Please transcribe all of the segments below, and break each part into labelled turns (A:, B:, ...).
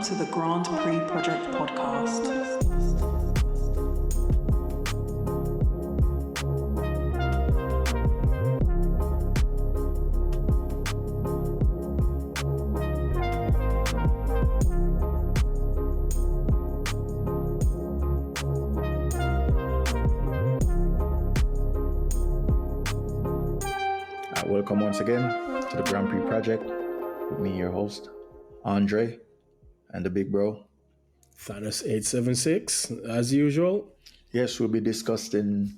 A: Welcome to the Grand Prix Project podcast.
B: Welcome once again to the Grand Prix Project with me, your host, Andre, and the big bro,
C: Thanos 876, as usual.
B: Yes, we'll be discussing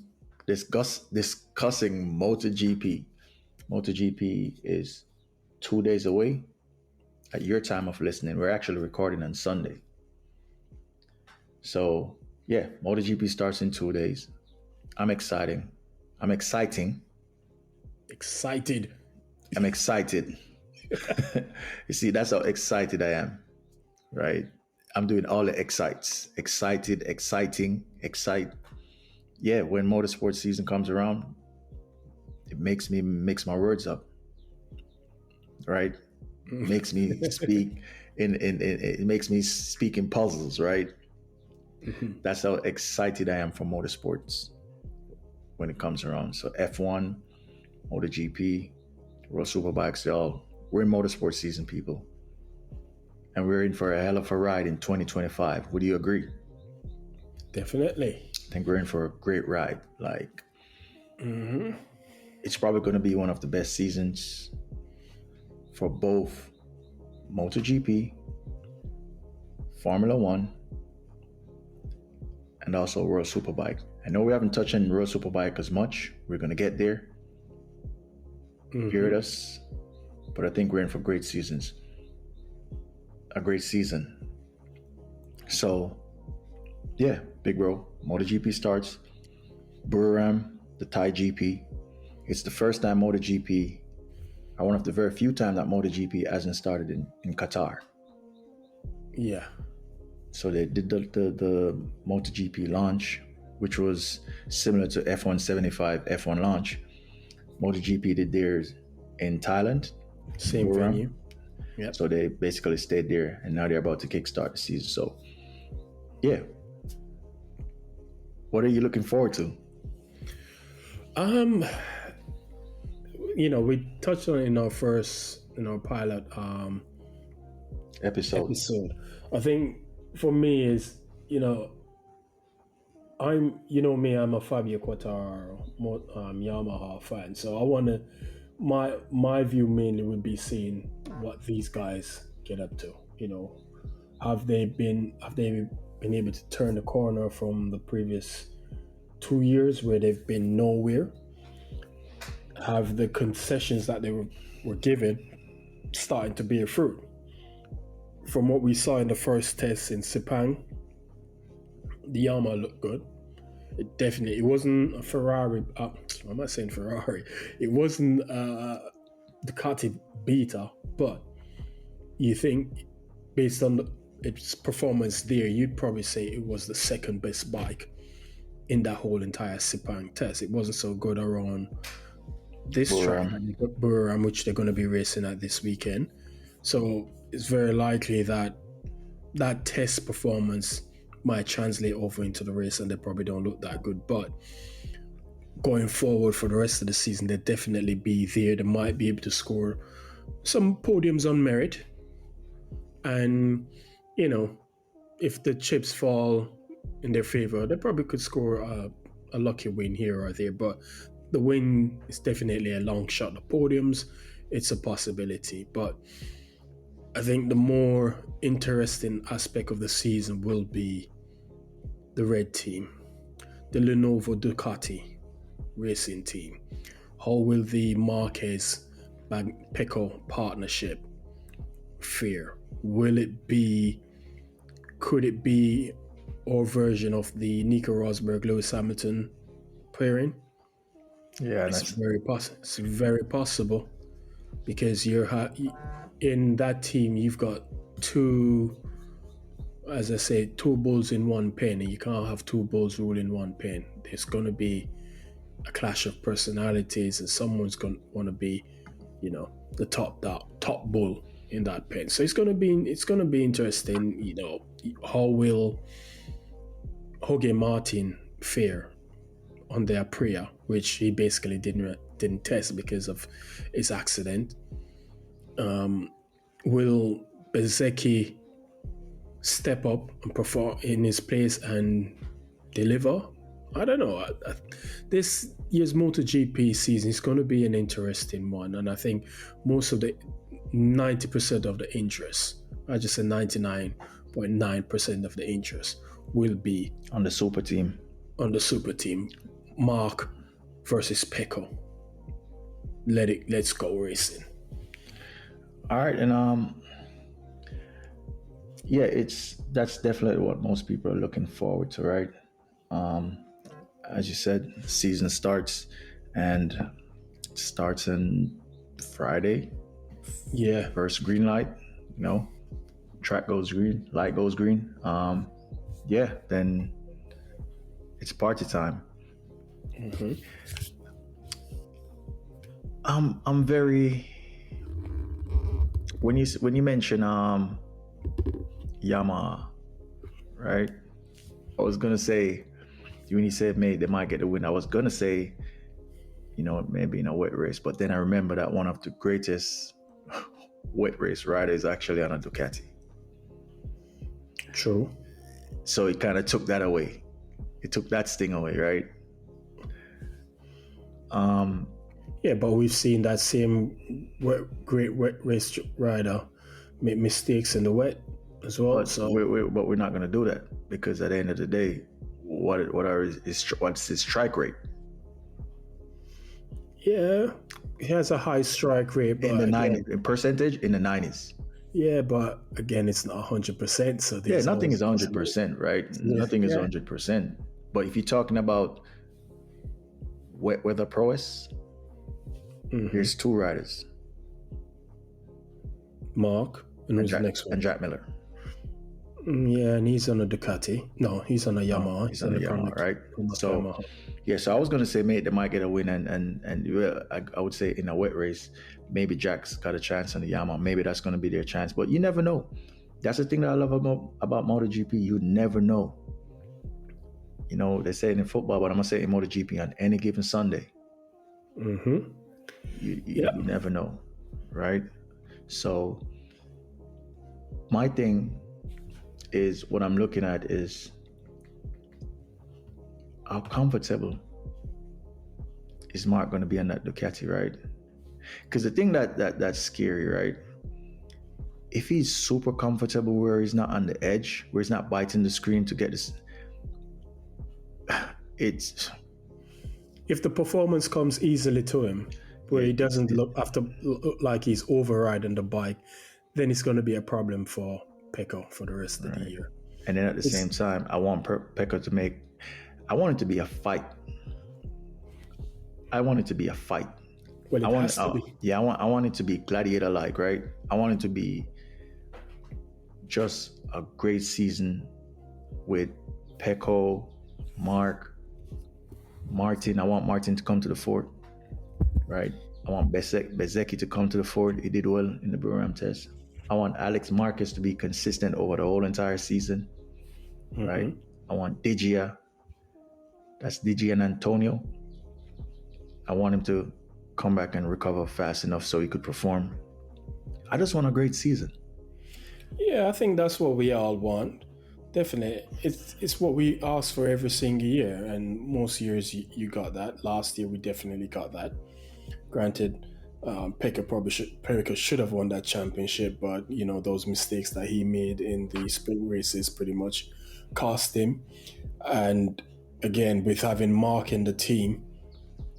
B: MotoGP. MotoGP is 2 days away at your time of listening. We're actually recording on Sunday. So, yeah, MotoGP starts in 2 days. I'm excited. I'm excited. You see, that's how excited I am, right? I'm doing all the excites. Excited, exciting, excite. Yeah, when motorsport season comes around, it makes me mix my words up, right? Makes me speak it makes me speak in puzzles, right? That's how excited I am for motorsports when it comes around. So F1, MotoGP, World Superbikes, we're in motorsport season, people. And we're in for a hell of a ride in 2025. Would you agree?
C: Definitely.
B: I think we're in for a great ride. It's probably going to be one of the best seasons for both MotoGP, Formula One, and also World Superbike. I know we haven't touched on World Superbike as much. We're going to get there. Bear with us. But I think we're in for great seasons. A great season. So, yeah, big bro. MotoGP starts. Buriram, the Thai GP. It's the first time MotoGP, or one of the very few times that MotoGP hasn't started in Qatar.
C: Yeah.
B: So they did the MotoGP launch, which was similar to F1 75 F1 launch. MotoGP did theirs in Thailand.
C: Same
B: Buriram.
C: venue. Yep.
B: So they basically stayed there, and now they're about to kickstart the season. So, yeah. What are you looking forward to?
C: We touched on it in our first, pilot
B: Episode.
C: I think for me is, I'm a Fabio Quartararo Yamaha fan, so I want to. My view mainly would be seeing what these guys get up to. Have they been able to turn the corner from the previous 2 years where they've been nowhere? Have the concessions that they were given starting to bear fruit? From what we saw in the first test in Sepang, the Yamaha looked good. It wasn't a Ferrari. I'm not saying Ferrari. It wasn't Ducati beta, but you think based on its performance there, you'd probably say it was the second best bike in that whole entire Sepang test. It wasn't so good around this track, Buriram, which they're going to be racing at this weekend. So it's very likely that that test performance might translate over into the race, and they probably don't look that good. But going forward for the rest of the season, they'll definitely be there. They might be able to score some podiums on merit. And, if the chips fall in their favor, they probably could score a lucky win here or there. But the win is definitely a long shot. The podiums, it's a possibility. But I think the more interesting aspect of the season will be the red team, the Lenovo Ducati racing team. How will the Marquez Pecco partnership fare? Could it be our version of the Nico Rosberg Lewis Hamilton pairing?
B: Yeah,
C: it's very possible, because in that team you've got two bulls in one pen, and you can't have two bulls ruling one pen. There's going to be a clash of personalities, and someone's going to want to be, the top bull in that pen. So it's gonna be interesting. You know, how will Jorge Martin fare on the Aprilia, which he basically didn't test because of his accident. Will Bezzecchi step up and perform in his place and deliver? I don't know. This year's MotoGP season is going to be an interesting one, and I think most of the 90% of the interest, I just said 99.9% of the interest, will be
B: on the super team.
C: Mark versus Pecco. Let's go racing.
B: All right, and yeah, that's definitely what most people are looking forward to, right? As you said, season starts on Friday.
C: Yeah.
B: First green light, you know, track goes green, light goes green. Yeah, then it's party time.
C: Mm-hmm.
B: I'm very, when you mention Yamaha, right? I was gonna say, when you said maybe they might get the win, I was gonna say, you know, maybe in a wet race, but then I remember that one of the greatest wet race riders actually on a Ducati.
C: True.
B: So it kind of took that away. It took that sting away, right?
C: Yeah, but we've seen that same great wet race rider make mistakes in the wet as well.
B: But we're not going to do that, because at the end of the day, what's his strike rate?
C: Yeah, he has a high strike rate, but
B: in the 90s, in percentage in the 90s.
C: Yeah, but again, it's not 100%. So
B: nothing is 100%, right? Nothing is 100%. But if you're talking about wet weather prowess, here's two riders:
C: Mark and who's the next one?
B: And Jack Miller.
C: Yeah, and he's on a Ducati. No, he's on a Yamaha.
B: He's on a Yamaha, right? So, Yamaha. Yeah, so I was gonna say maybe they might get a win, and I would say in a wet race, maybe Jack's got a chance on the Yamaha. Maybe that's gonna be their chance, but you never know. That's the thing that I love about MotoGP. You never know. You know, they say it in football, but I'm gonna say it in MotoGP on any given Sunday.
C: Mm-hmm.
B: You never know, right? So my thing is, what I'm looking at is how comfortable is Mark going to be on that Ducati, right? Because the thing that's scary, right? If he's super comfortable where he's not on the edge, where he's not biting the screen to get this, it's...
C: If the performance comes easily to him, where he doesn't look like he's overriding the bike, then it's going to be a problem for Pecco for the rest of the year.
B: And then at the same time, I want Pecco to make... I want it to be a fight. Well, it has to be. Yeah, I want it to be gladiator-like, right? I want it to be just a great season with Pecco, Mark, Martin. I want Martin to come to the fort, right? I want Bezzecchi to come to the fort. He did well in the Birmingham test. I want Alex Marquez to be consistent over the whole entire season, right? I want Digia. That's Digia and Antonio. I want him to come back and recover fast enough so he could perform. I just want a great season.
C: Yeah, I think that's what we all want. Definitely. It's what we ask for every single year, and most years you got that. Last year we definitely got that. Granted, Pecco should have won that championship, but you know, those mistakes that he made in the sprint races pretty much cost him. And again, with having Mark in the team,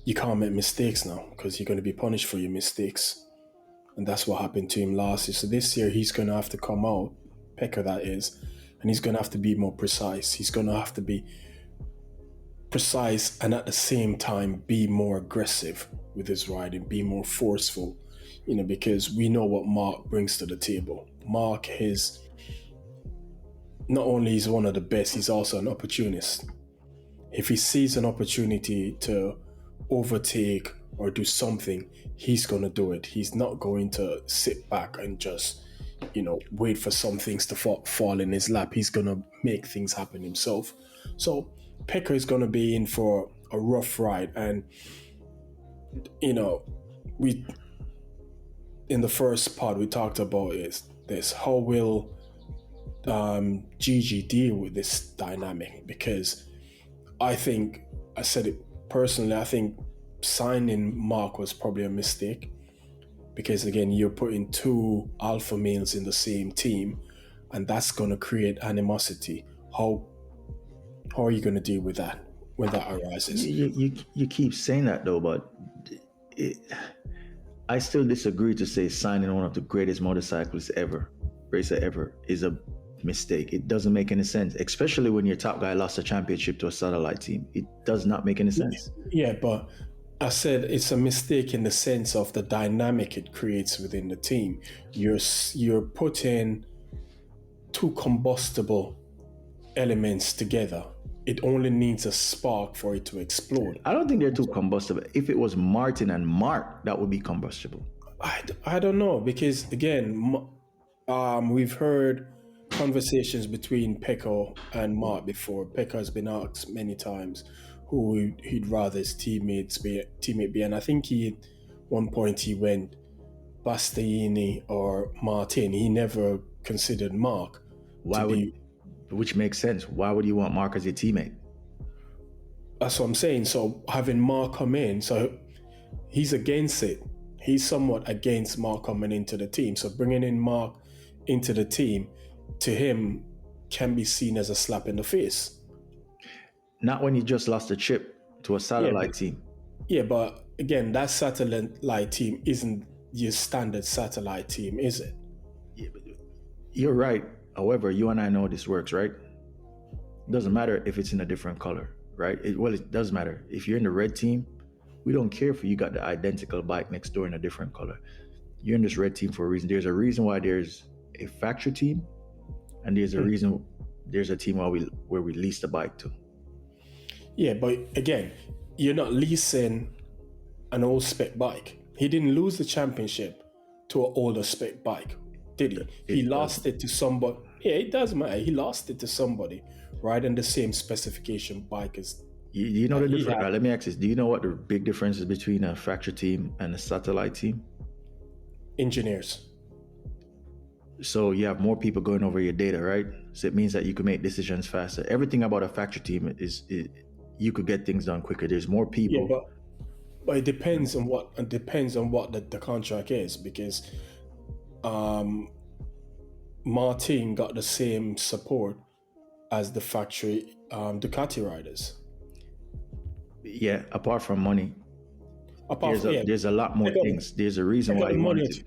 C: you can't make mistakes now because you're going to be punished for your mistakes. And that's what happened to him last year. So this year he's going to have to come out, Pecco that is, and he's going to have to be more precise. He's going to have to be precise and at the same time be more aggressive with his riding, be more forceful, you know, because we know what Mark brings to the table. Mark is not only he's one of the best, he's also an opportunist. If he sees an opportunity to overtake or do something, he's going to do it. He's not going to sit back and just wait for some things to fall in his lap. He's gonna make things happen himself. So Pecco is gonna be in for a rough ride, and we in the first part we talked about is this: how will Gigi deal with this dynamic? Because I said it personally, I think signing Mark was probably a mistake, because again, you're putting two alpha males in the same team, and that's going to create animosity. How are you going to deal with that when that arises?
B: You keep saying that though, but I still disagree to say signing one of the greatest motorcyclists racer ever, is a mistake. It doesn't make any sense, especially when your top guy lost a championship to a satellite team. It does not make any sense.
C: Yeah, but I said it's a mistake in the sense of the dynamic it creates within the team. You're putting two combustible elements together. It only needs a spark for it to explode.
B: I don't think they're too combustible. If it was Martin and Mark, that would be combustible.
C: I don't know, because again, we've heard conversations between Pecco and Mark before. Pecco has been asked many times who he'd rather his teammate be, and I think at one point he went Bastianini or Martin. He never considered Mark.
B: Which makes sense. Why would you want Mark as your teammate?
C: That's what I'm saying. So having Mark come in, so he's against it. He's somewhat against Mark coming into the team. So bringing in Mark into the team, to him, can be seen as a slap in the face.
B: Not when you just lost a chip to a satellite team.
C: Yeah, but again, that satellite team isn't your standard satellite team, is it?
B: Yeah, you're right. However, you and I know this works, right? It doesn't matter if it's in a different color, right? It does matter. If you're in the red team, we don't care if you got the identical bike next door in a different color. You're in this red team for a reason. There's a reason why there's a factory team, and there's a reason there's a team where we lease the bike to.
C: Yeah, but again, you're not leasing an old spec bike. He didn't lose the championship to an older spec bike, did he? He lost it to somebody. Yeah, it doesn't matter. He lost it to somebody riding the same specification bike as.
B: You know the difference. Let me ask this: do you know what the big difference is between a factory team and a satellite team?
C: Engineers.
B: So you have more people going over your data, right? So it means that you can make decisions faster. Everything about a factory team is you could get things done quicker. There's more people.
C: Yeah, but it depends on what the contract is, because Martin got the same support as the factory Ducati riders.
B: Yeah, apart from money. There's a lot more things. There's a reason why he wanted to,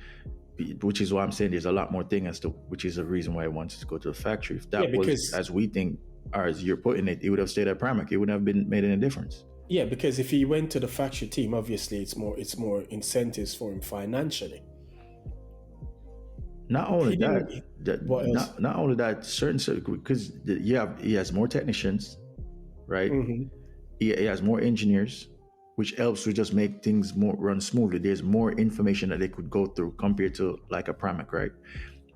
B: which is why I'm saying there's a lot more things which is a reason why he wanted to go to the factory. If that was as we think, or as you're putting it, it would have stayed at Pramac. It wouldn't have made any difference.
C: Yeah, because if he went to the factory team, obviously it's more incentives for him financially.
B: Not only that, certain because he has more technicians, right? Mm-hmm. He has more engineers, which helps to just make things run smoothly. There's more information that they could go through compared to like a Pramac, right?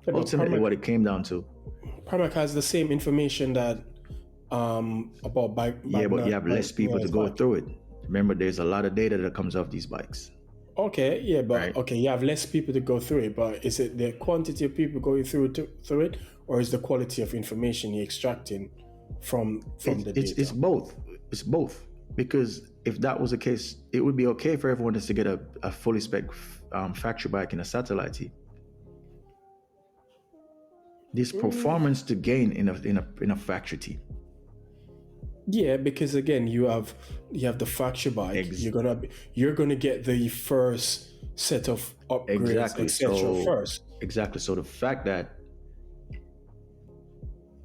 B: Yeah, ultimately, what it came down to.
C: Pramac has the same information that about bike.
B: Yeah, but you have less people to go through it. Remember, there's a lot of data that comes off these bikes.
C: Okay, yeah, but right. You have less people to go through it, but is it the quantity of people going through it, or is the quality of information you're extracting from the data?
B: It's both. It's both. Because if that was the case, it would be okay for everyone just to get a fully spec factory bike in a satellite team. There's performance to gain in a factory team.
C: Yeah, because again, you have the factory bike. You're gonna get the first set of upgrades, etc. first.
B: Exactly. So the fact that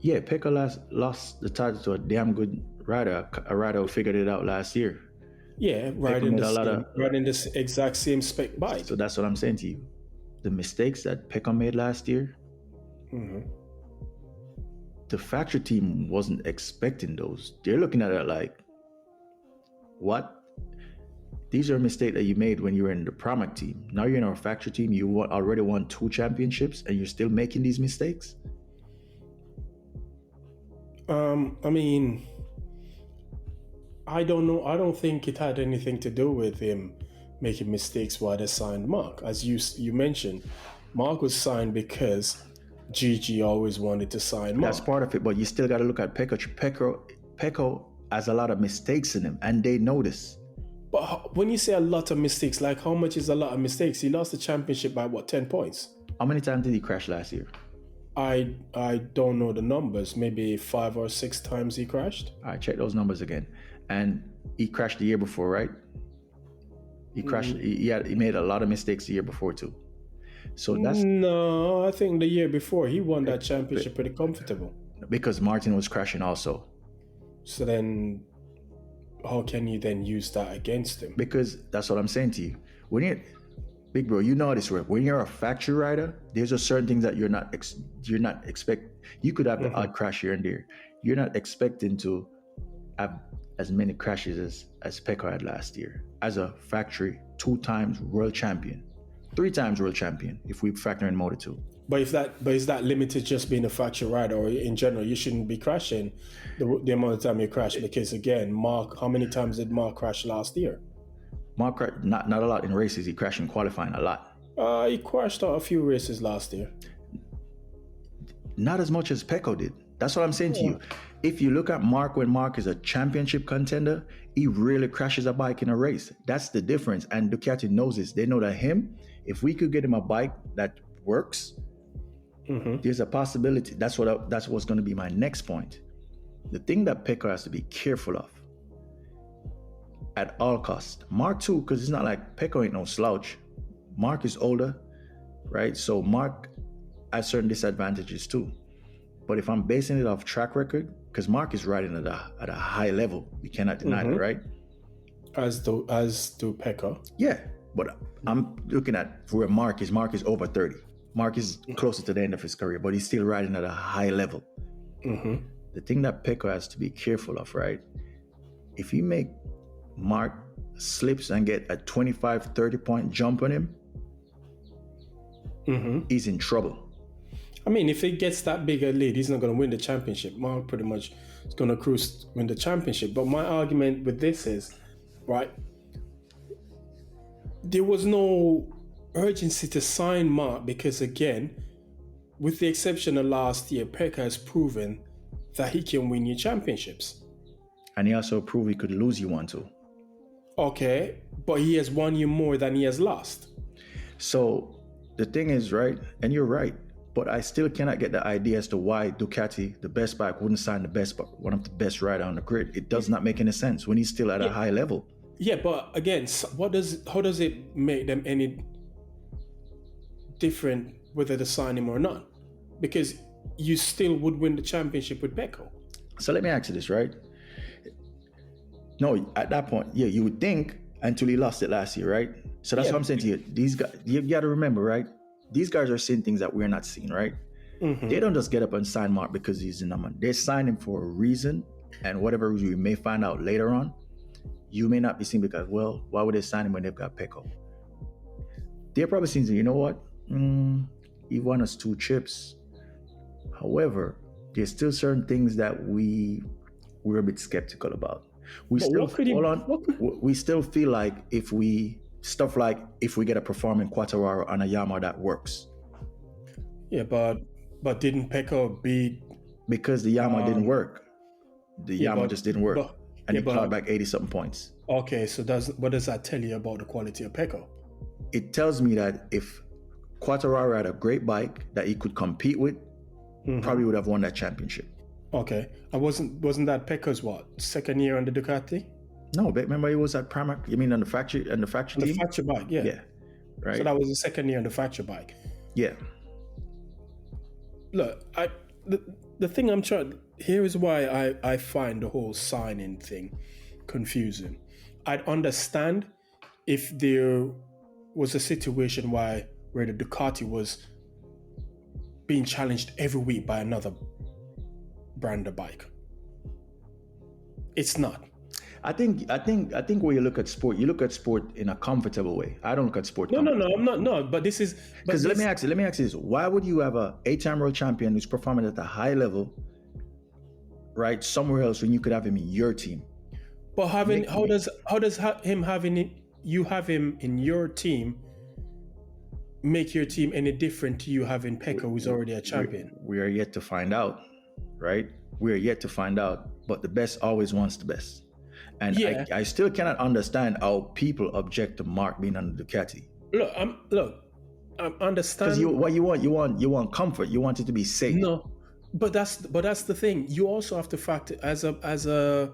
B: Pecco lost the title to a damn good rider, a rider who figured it out last year.
C: Yeah, riding this exact same spec bike.
B: So that's what I'm saying to you. The mistakes that Pecco made last year. Mm-hmm. The factory team wasn't expecting those. They're looking at it like, what? These are mistakes that you made when you were in the Pramac team. Now you're in our factory team. You already won 2 championships, and you're still making these mistakes.
C: I mean, I don't know. I don't think it had anything to do with him making mistakes while they signed Mark. As you mentioned, Mark was signed because Gigi always wanted to sign Mark.
B: That's part of it, but you still got to look at Pecco. Pecco has a lot of mistakes in him, and they know this.
C: But when you say a lot of mistakes, like how much is a lot of mistakes? He lost the championship by 10 points?
B: How many times did he crash last year?
C: I don't know the numbers. Maybe 5 or 6 times he crashed.
B: All right, check those numbers again. And he crashed the year before, right? He crashed. He made a lot of mistakes the year before too. So that's
C: no. I think the year before he won that championship pretty comfortable.
B: Because Martin was crashing also.
C: So then, how can you then use that against him?
B: Because that's what I'm saying to you. When you're big bro, you know this work. When you're a factory rider, there's a certain things that you're not expect. You could have the odd crash here and there. You're not expecting to have as many crashes as Pecco had last year as a factory 2 times world champion, 3 times world champion if we factor in Moto2.
C: But is that limited just being a factory rider, or in general you shouldn't be crashing the amount of time you crash? Because again, Mark, how many times did Mark crash last year?
B: Mark not a lot in races. He crashed in qualifying a lot.
C: He crashed out a few races last year.
B: Not as much as Pecco did. That's what I'm saying to you. If you look at Mark, when Mark is a championship contender, he really crashes a bike in a race. That's the difference. And Ducati knows this. They know that if we could get him a bike that works, there's a possibility. That's what's going to be my next point. The thing that Pecco has to be careful of at all costs. Mark too, because it's not like Pecco ain't no slouch. Mark is older, right? So Mark has certain disadvantages too. But if I'm basing it off track record, because Mark is riding at a high level, we cannot deny that, right?
C: As do Pecco.
B: Yeah, but I'm looking at where Mark is. Mark is over 30. Mark is closer to the end of his career, but he's still riding at a high level. The thing that Pecco has to be careful of, right? If you make Mark slips and get a 25, 30 point jump on him, he's in trouble.
C: I mean, if he gets that big a lead, he's not going to win the championship. Mark pretty much is going to cruise win the championship. But my argument with this is, right, there was no urgency to sign Mark because, again, with the exception of last year, Pecco has proven that he can win you championships.
B: And he also proved he could lose you one too.
C: Okay, but he has won you more than he has lost.
B: So the thing is, right, and you're right, but I still cannot get the idea as to why Ducati, the best bike, wouldn't sign one of the best rider on the grid. It does not make any sense when he's still at a high level.
C: Yeah, but again, how does it make them any different whether they sign him or not? Because you still would win the championship with Pecco.
B: So let me ask you this, right? No, at that point, yeah, you would think until he lost it last year, right? So that's what I'm saying to you. These guys, you got to remember, right? These guys are seeing things that we're not seeing, right? They don't just get up and sign Mark because he's the number. They sign him for a reason, and whatever reason we may find out later on, you may not be seen because, well, why would they sign him when they've got Pecco? They're probably seeing, you know what? He won us 2 chips. However, there's still certain things that we're a bit skeptical about. We still feel like if we get a performing Quattararo on a Yamaha that works.
C: Yeah, but didn't Pecco beat?
B: Because the Yamaha didn't work. The Yamaha just didn't work. And he clawed back 80-something points.
C: Okay, so what does that tell you about the quality of Pecco?
B: It tells me that if Quattararo had a great bike that he could compete with, probably would have won that championship.
C: Okay, and wasn't that Pecco's second year on the Ducati?
B: No, but remember he was at Pramac. You mean on the factory team?
C: The factory bike, yeah.
B: Yeah, right.
C: So that was the second year on the factory bike.
B: Yeah.
C: Look, the thing I'm trying here is why I find the whole signing thing confusing. I'd understand if there was a situation where the Ducati was being challenged every week by another brand of bike. It's not.
B: I think when you look at sport, you look at sport in a comfortable way. I don't look at sport.
C: No, I'm not. No, but this is
B: because let me ask you this: why would you have a 8-time world champion who's performing at a high level, right, somewhere else when you could have him in your team?
C: But how does him having you have him in your team make your team any different to you having Pecco, who's already a champion?
B: We are yet to find out, right? We are yet to find out. But the best always wants the best. And yeah. I still cannot understand how people object to Mark being on the Ducati.
C: Look, I'm understanding.
B: Because what you want comfort. You want it to be safe.
C: No, but that's the thing. You also have to factor as a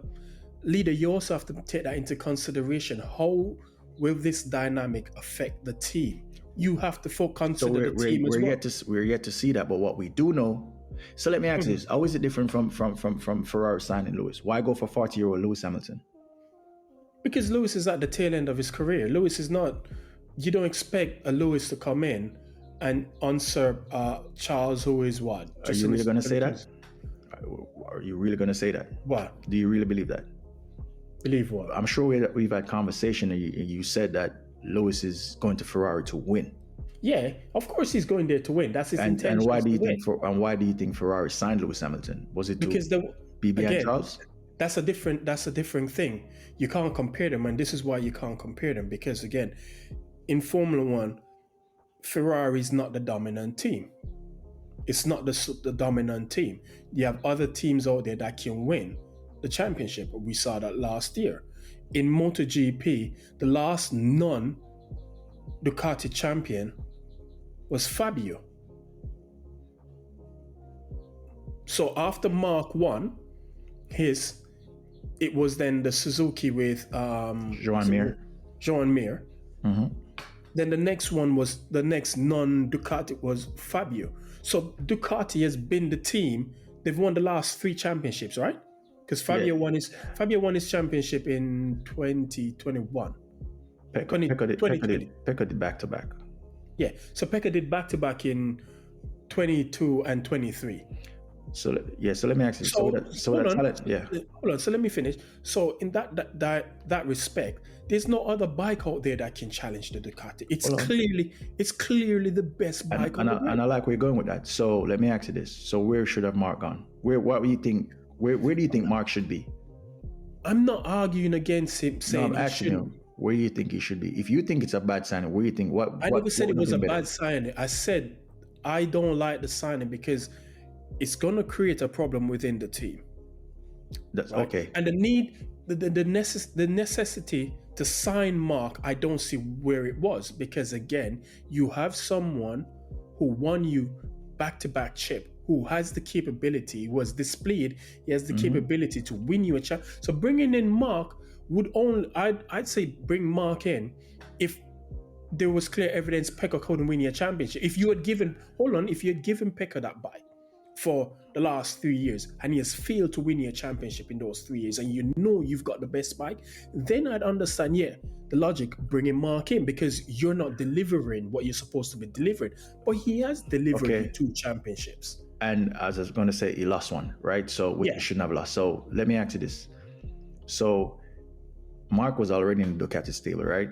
C: leader. You also have to take that into consideration. How will this dynamic affect the team? You have to consider the team as well.
B: We're yet to see that. But what we do know. So let me ask you this: how is it different from Ferrari signing Lewis? Why go for 40-year-old Lewis Hamilton?
C: Because Lewis is at the tail end of his career. Lewis is not. You don't expect a Lewis to come in and usurp Charles, who is what?
B: Are you really going to say that? Are you really going to say that?
C: What?
B: Do you really believe that?
C: Believe what?
B: I'm sure we've had conversation, and you said that Lewis is going to Ferrari to win.
C: Yeah, of course he's going there to win. That's his intention.
B: And why do you think Ferrari signed Lewis Hamilton? Was it to be behind Charles?
C: That's a different thing. You can't compare them, and this is why you can't compare them, because again, in Formula One, Ferrari is not the dominant team. It's not the dominant team. You have other teams out there that can win the championship. We saw that last year. In MotoGP, the last non-Ducati champion was Fabio. So after Mark won it was then the Suzuki with
B: Joan Mir.
C: Mm-hmm. Then the next one was the next non-Ducati was Fabio. So Ducati has been the team. They've won the last 3 championships, right? Because Fabio won his championship in 2021.
B: Pecco did back-to-back.
C: Yeah, so Pecco did back-to-back in 22 and 23.
B: So let me ask you.
C: Hold on. So let me finish. So in that respect, there's no other bike out there that can challenge the Ducati. It's clearly the best bike.
B: And I like where you're going with that. So let me ask you this. So where should have Mark gone? Where do you think Mark should be?
C: I'm not arguing against him saying
B: I'm asking him. Where do you think he should be? If you think it's a bad signing, where do you think
C: I never said it was a bad signing. I said I don't like the signing because it's going to create a problem within the team.
B: That's right? Okay.
C: And the necessity to sign Mark, I don't see where it was, because again, you have someone who won you back-to-back chip, who has the capability, was displayed, he has the capability to win you a champ. So bringing in Mark would only, I'd say bring Mark in if there was clear evidence Pecco couldn't win you a championship. If you had given Pecco that bike for the last 3 years and he has failed to win you a championship in those 3 years, and you know you've got the best bike, then I'd understand, the logic, bringing Mark in, because you're not delivering what you're supposed to be delivering. But he has delivered you 2 championships.
B: And as I was going to say, he lost one, right? So he shouldn't have lost. So let me ask you this. So Mark was already in the Ducati stable, right?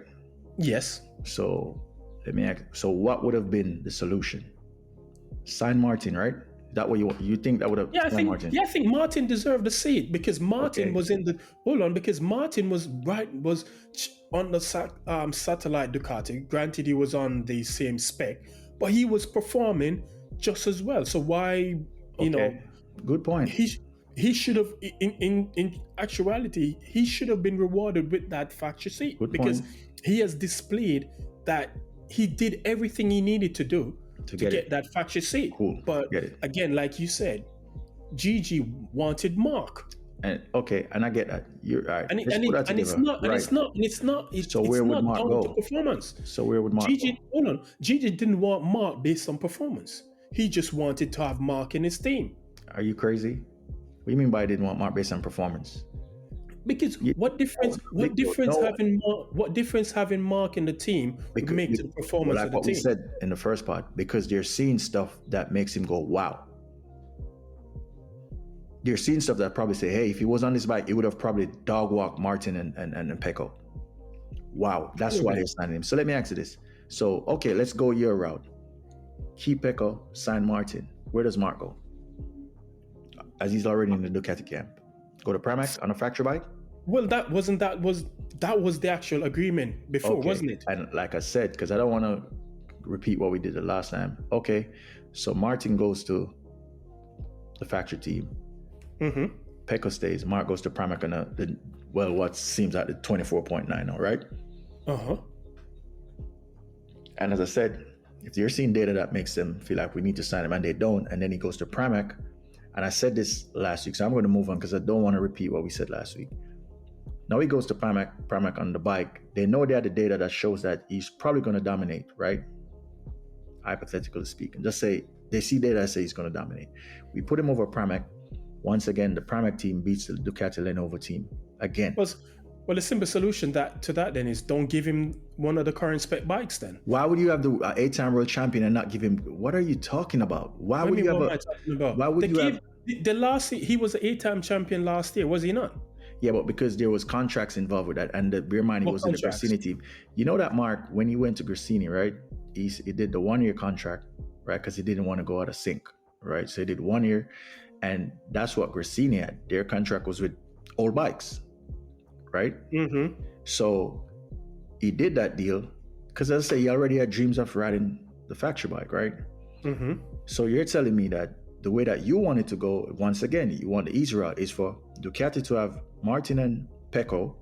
C: Yes.
B: So let me ask. So what would have been the solution? Sign Martin, right? That what you think that would have?
C: Martin? Yeah, I think Martin deserved the seat, because Martin was in the. Because Martin was on the satellite Ducati. Granted, he was on the same spec, but he was performing just as well. So why,
B: good point.
C: He should have, in actuality, he should have been rewarded with that factory seat, because he has displayed that he did everything he needed to do to get that factory seat.
B: Cool.
C: But again, like you said, Gigi wanted Mark.
B: And I get that. You're right.
C: It's not down to performance.
B: So where would Mark go?
C: Gigi didn't want Mark based on performance. He just wanted to have Mark in his team.
B: Are you crazy? What do you mean by I didn't want Mark based on performance?
C: Because what difference having Mark in the team would make to the performance of the team?
B: What we said in the first part, because they're seeing stuff that makes him go, wow. You're seeing stuff that probably say, hey, if he was on this bike, he would have probably dog walked Martin and Pecco. Wow, that's why they're signing him. So let me ask you this. So, okay, let's go your route. Keep Pecco, sign Martin. Where does Mark go? As he's already in the Ducati camp. Go to Pramac on a factory bike?
C: Well, that was the actual agreement before, wasn't it?
B: And like I said, because I don't want to repeat what we did the last time. Okay, so Martin goes to the factory team.
C: Mm-hmm.
B: Pecco stays. Mark goes to Pramac on what seems like the 24.9 now, right?
C: Uh-huh.
B: And as I said, if you're seeing data that makes them feel like we need to sign him and they don't, and then he goes to Pramac, and I said this last week, so I'm going to move on because I don't want to repeat what we said last week. Now he goes to Pramac on the bike. They know they have the data that shows that he's probably going to dominate, right? Hypothetically speaking. Just say, they see data that say he's going to dominate. We put him over Pramac. Once again, the Pramac team beats the Ducati Lenovo team again.
C: Well, the simple solution to that then is don't give him one of the current spec bikes then.
B: Why would you have the 8-time world champion and not give him? What are you talking about? Why would you have
C: the last he was an 8-time champion last year, was he not?
B: Yeah, but because there was contracts involved with that, and bear in mind he was in the Gresini team. You know that Mark, when he went to Gresini, right? He did the 1-year contract, right? Because he didn't want to go out of sync, right? So he did 1 year, and that's what Gresini had. Their contract was with old bikes, right?
C: Mm-hmm.
B: So he did that deal because, as I say, he already had dreams of riding the factory bike, right?
C: Mm-hmm.
B: So you're telling me that the way that you want it to go, once again, you want the easy route, is for Ducati to have Martin and Pecco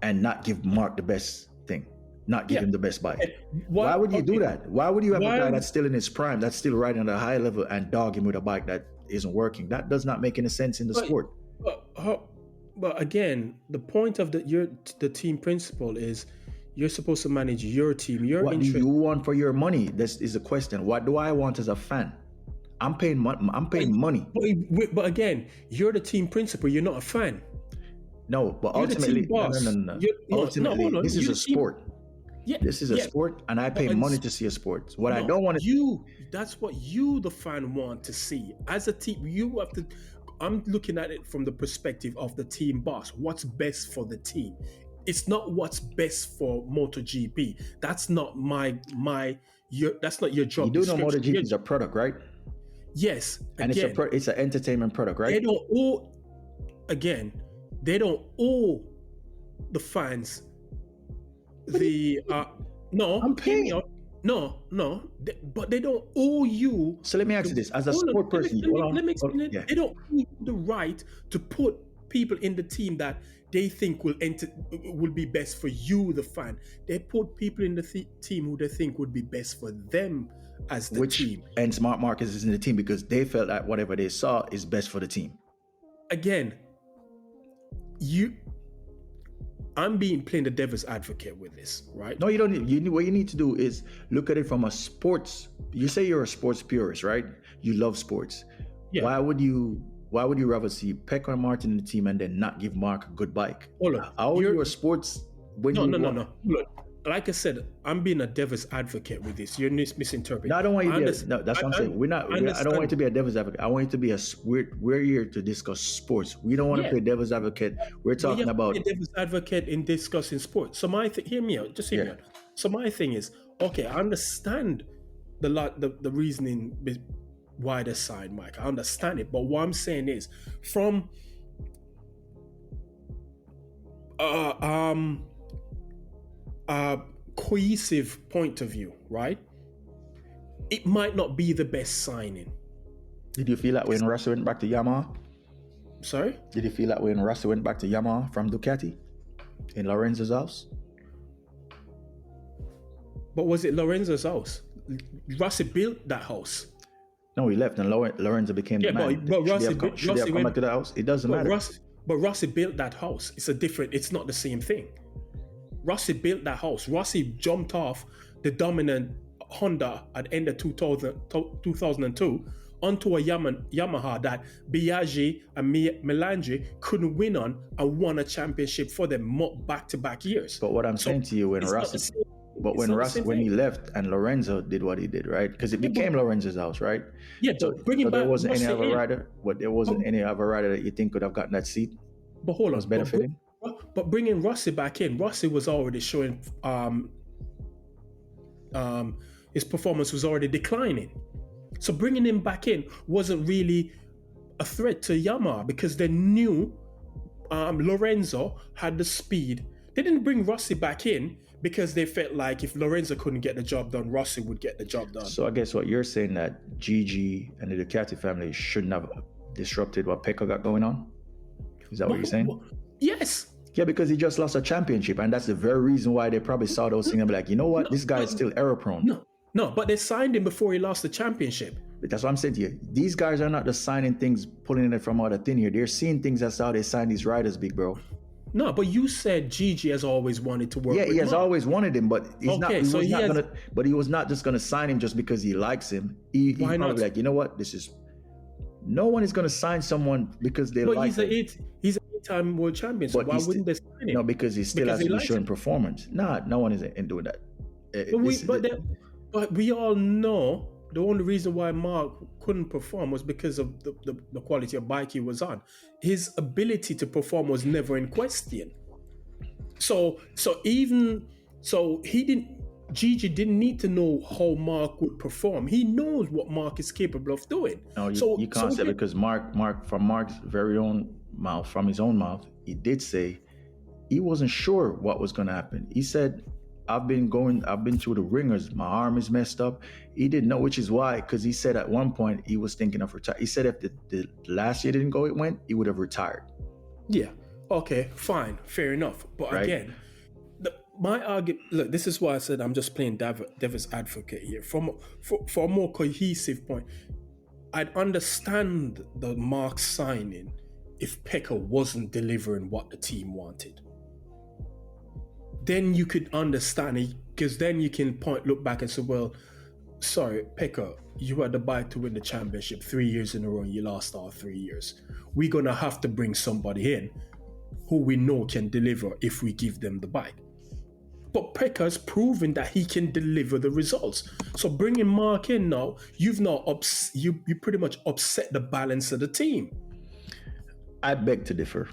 B: and not give Mark the best thing, not give him the best bike. Why would you do that? Why would you have a guy that's still in his prime, that's still riding at a high level, and dog him with a bike that isn't working? That does not make any sense in the sport.
C: But again, the point of the team principle is you're supposed to manage your team.
B: What do you want for your money? This is the question. What do I want as a fan? I'm paying money.
C: But again, you're the team principal. You're not a fan.
B: No, but ultimately, no. Ultimately, this is a sport. Yeah, this is a sport, and I pay money to see a sport. What I don't want to
C: that's what you, the fan, want to see. As a team, you have to. I'm looking at it from the perspective of the team boss. What's best for the team? It's not what's best for MotoGP. That's not that's not your job.
B: You do know MotoGP is a product, right?
C: Yes,
B: and it's an entertainment product, right?
C: They don't owe the fans the
B: I'm paying.
C: But they don't owe you.
B: So let me ask you this: as a sport person,
C: they don't owe you the right to put people in the team that they think will be best for you, the fan. They put people in the team who they think would be best for them as the team.
B: And Smart Marcus is in the team because they felt that whatever they saw is best for the team.
C: Again, I'm playing the devil's advocate with this, right?
B: No, you don't. What you need to do is look at it from a sports. You say you're a sports purist, right? You love sports. Yeah. Why would you rather see Pecco and Martin in the team and then not give Mark a good bike? How are you a sports?
C: No. Look, like I said, I'm being a devil's advocate with this. You're misinterpreting.
B: No, I don't want you to be. No, that's what I'm saying. I don't want you to be a devil's advocate. I want you to be we're here to discuss sports. We don't want to play devil's advocate. We're talking about
C: devil's advocate in discussing sports. So hear me out. Just hear me out. So my thing is, okay, I understand the reasoning why they signed Mike. I understand it, but what I'm saying is, from cohesive point of view, right? It might not be the best signing.
B: Did you feel that when Russell went back to Yamaha?
C: Sorry?
B: Did you feel that when Russell went back to Yamaha from Ducati in Lorenzo's house?
C: But was it Lorenzo's house? Russell built that house.
B: No, he left and Lorenzo became the man.
C: But
B: should they have come back to the house? It doesn't matter.
C: But Russell built that house. It's not the same thing. Rossi built that house. Rossi jumped off the dominant Honda at the end of 2002 onto a Yamaha that Biaggi and Melandri couldn't win on, and won a championship for them back-to-back years.
B: But what I'm saying to you, when But when he left and Lorenzo did what he did, right? Because it became Lorenzo's house, right?
C: Yeah,
B: So,
C: but bringing
B: so there
C: back
B: wasn't any
C: Rossi
B: other
C: in.
B: rider. But there wasn't any other rider that you think could have gotten that seat.
C: But hold
B: Was
C: on,
B: benefiting.
C: but bringing Rossi back in, Rossi was already showing his performance was already declining. So bringing him back in wasn't really a threat to Yamaha because they knew Lorenzo had the speed. They didn't bring Rossi back in because they felt like if Lorenzo couldn't get the job done, Rossi would get the job done.
B: So I guess what you're saying that Gigi and the Ducati family shouldn't have disrupted what Pecco got going on? Is that what you're saying?
C: Yes.
B: Yeah, because he just lost a championship, and that's the very reason why they probably saw those things and be like, you know what, this guy is still error prone.
C: No, but they signed him before he lost the championship.
B: But that's what I'm saying to you. These guys are not just signing things, pulling it from out of thin here. They're seeing things. That's how they sign these riders, big bro.
C: No, but you said Gigi has always wanted to work with
B: he has
C: Mark.
B: always wanted him, but he was not just gonna sign him just because he likes him. He
C: Why not?
B: Be like, you know what, no one is gonna sign someone because they like him.
C: He's an 8-time world champion, so why wouldn't they sign him?
B: No, because he still has to be showing performance. No one is doing that.
C: But we all know the only reason why Mark couldn't perform was because of the quality of bike he was on. His ability to perform was never in question. Gigi didn't need to know how Mark would perform. He knows what Mark is capable of doing.
B: No, you can't say because Mark from Mark's very own mouth, from his own mouth, he did say he wasn't sure what was going to happen. He said, I've been through the ringers. My arm is messed up. He didn't know, which is why, because he said at one point he was thinking of retire. He said if the last year didn't go, he would have retired. Yeah.
C: Okay, fine, fair enough. But right? Again, my argument. Look, this is why I said I'm just playing devil's advocate here. For a more cohesive point, I'd understand the Mark signing if Pecco wasn't delivering what the team wanted. Then you could understand it, because then you can look back and say, well, sorry, Pecco, you had the bike to win the championship 3 years in a row and you lost all 3 years. We're going to have to bring somebody in who we know can deliver if we give them the bike. But Pecco's proven that he can deliver the results. So bringing Mark in now, you pretty much upset the balance of the team.
B: I beg to differ.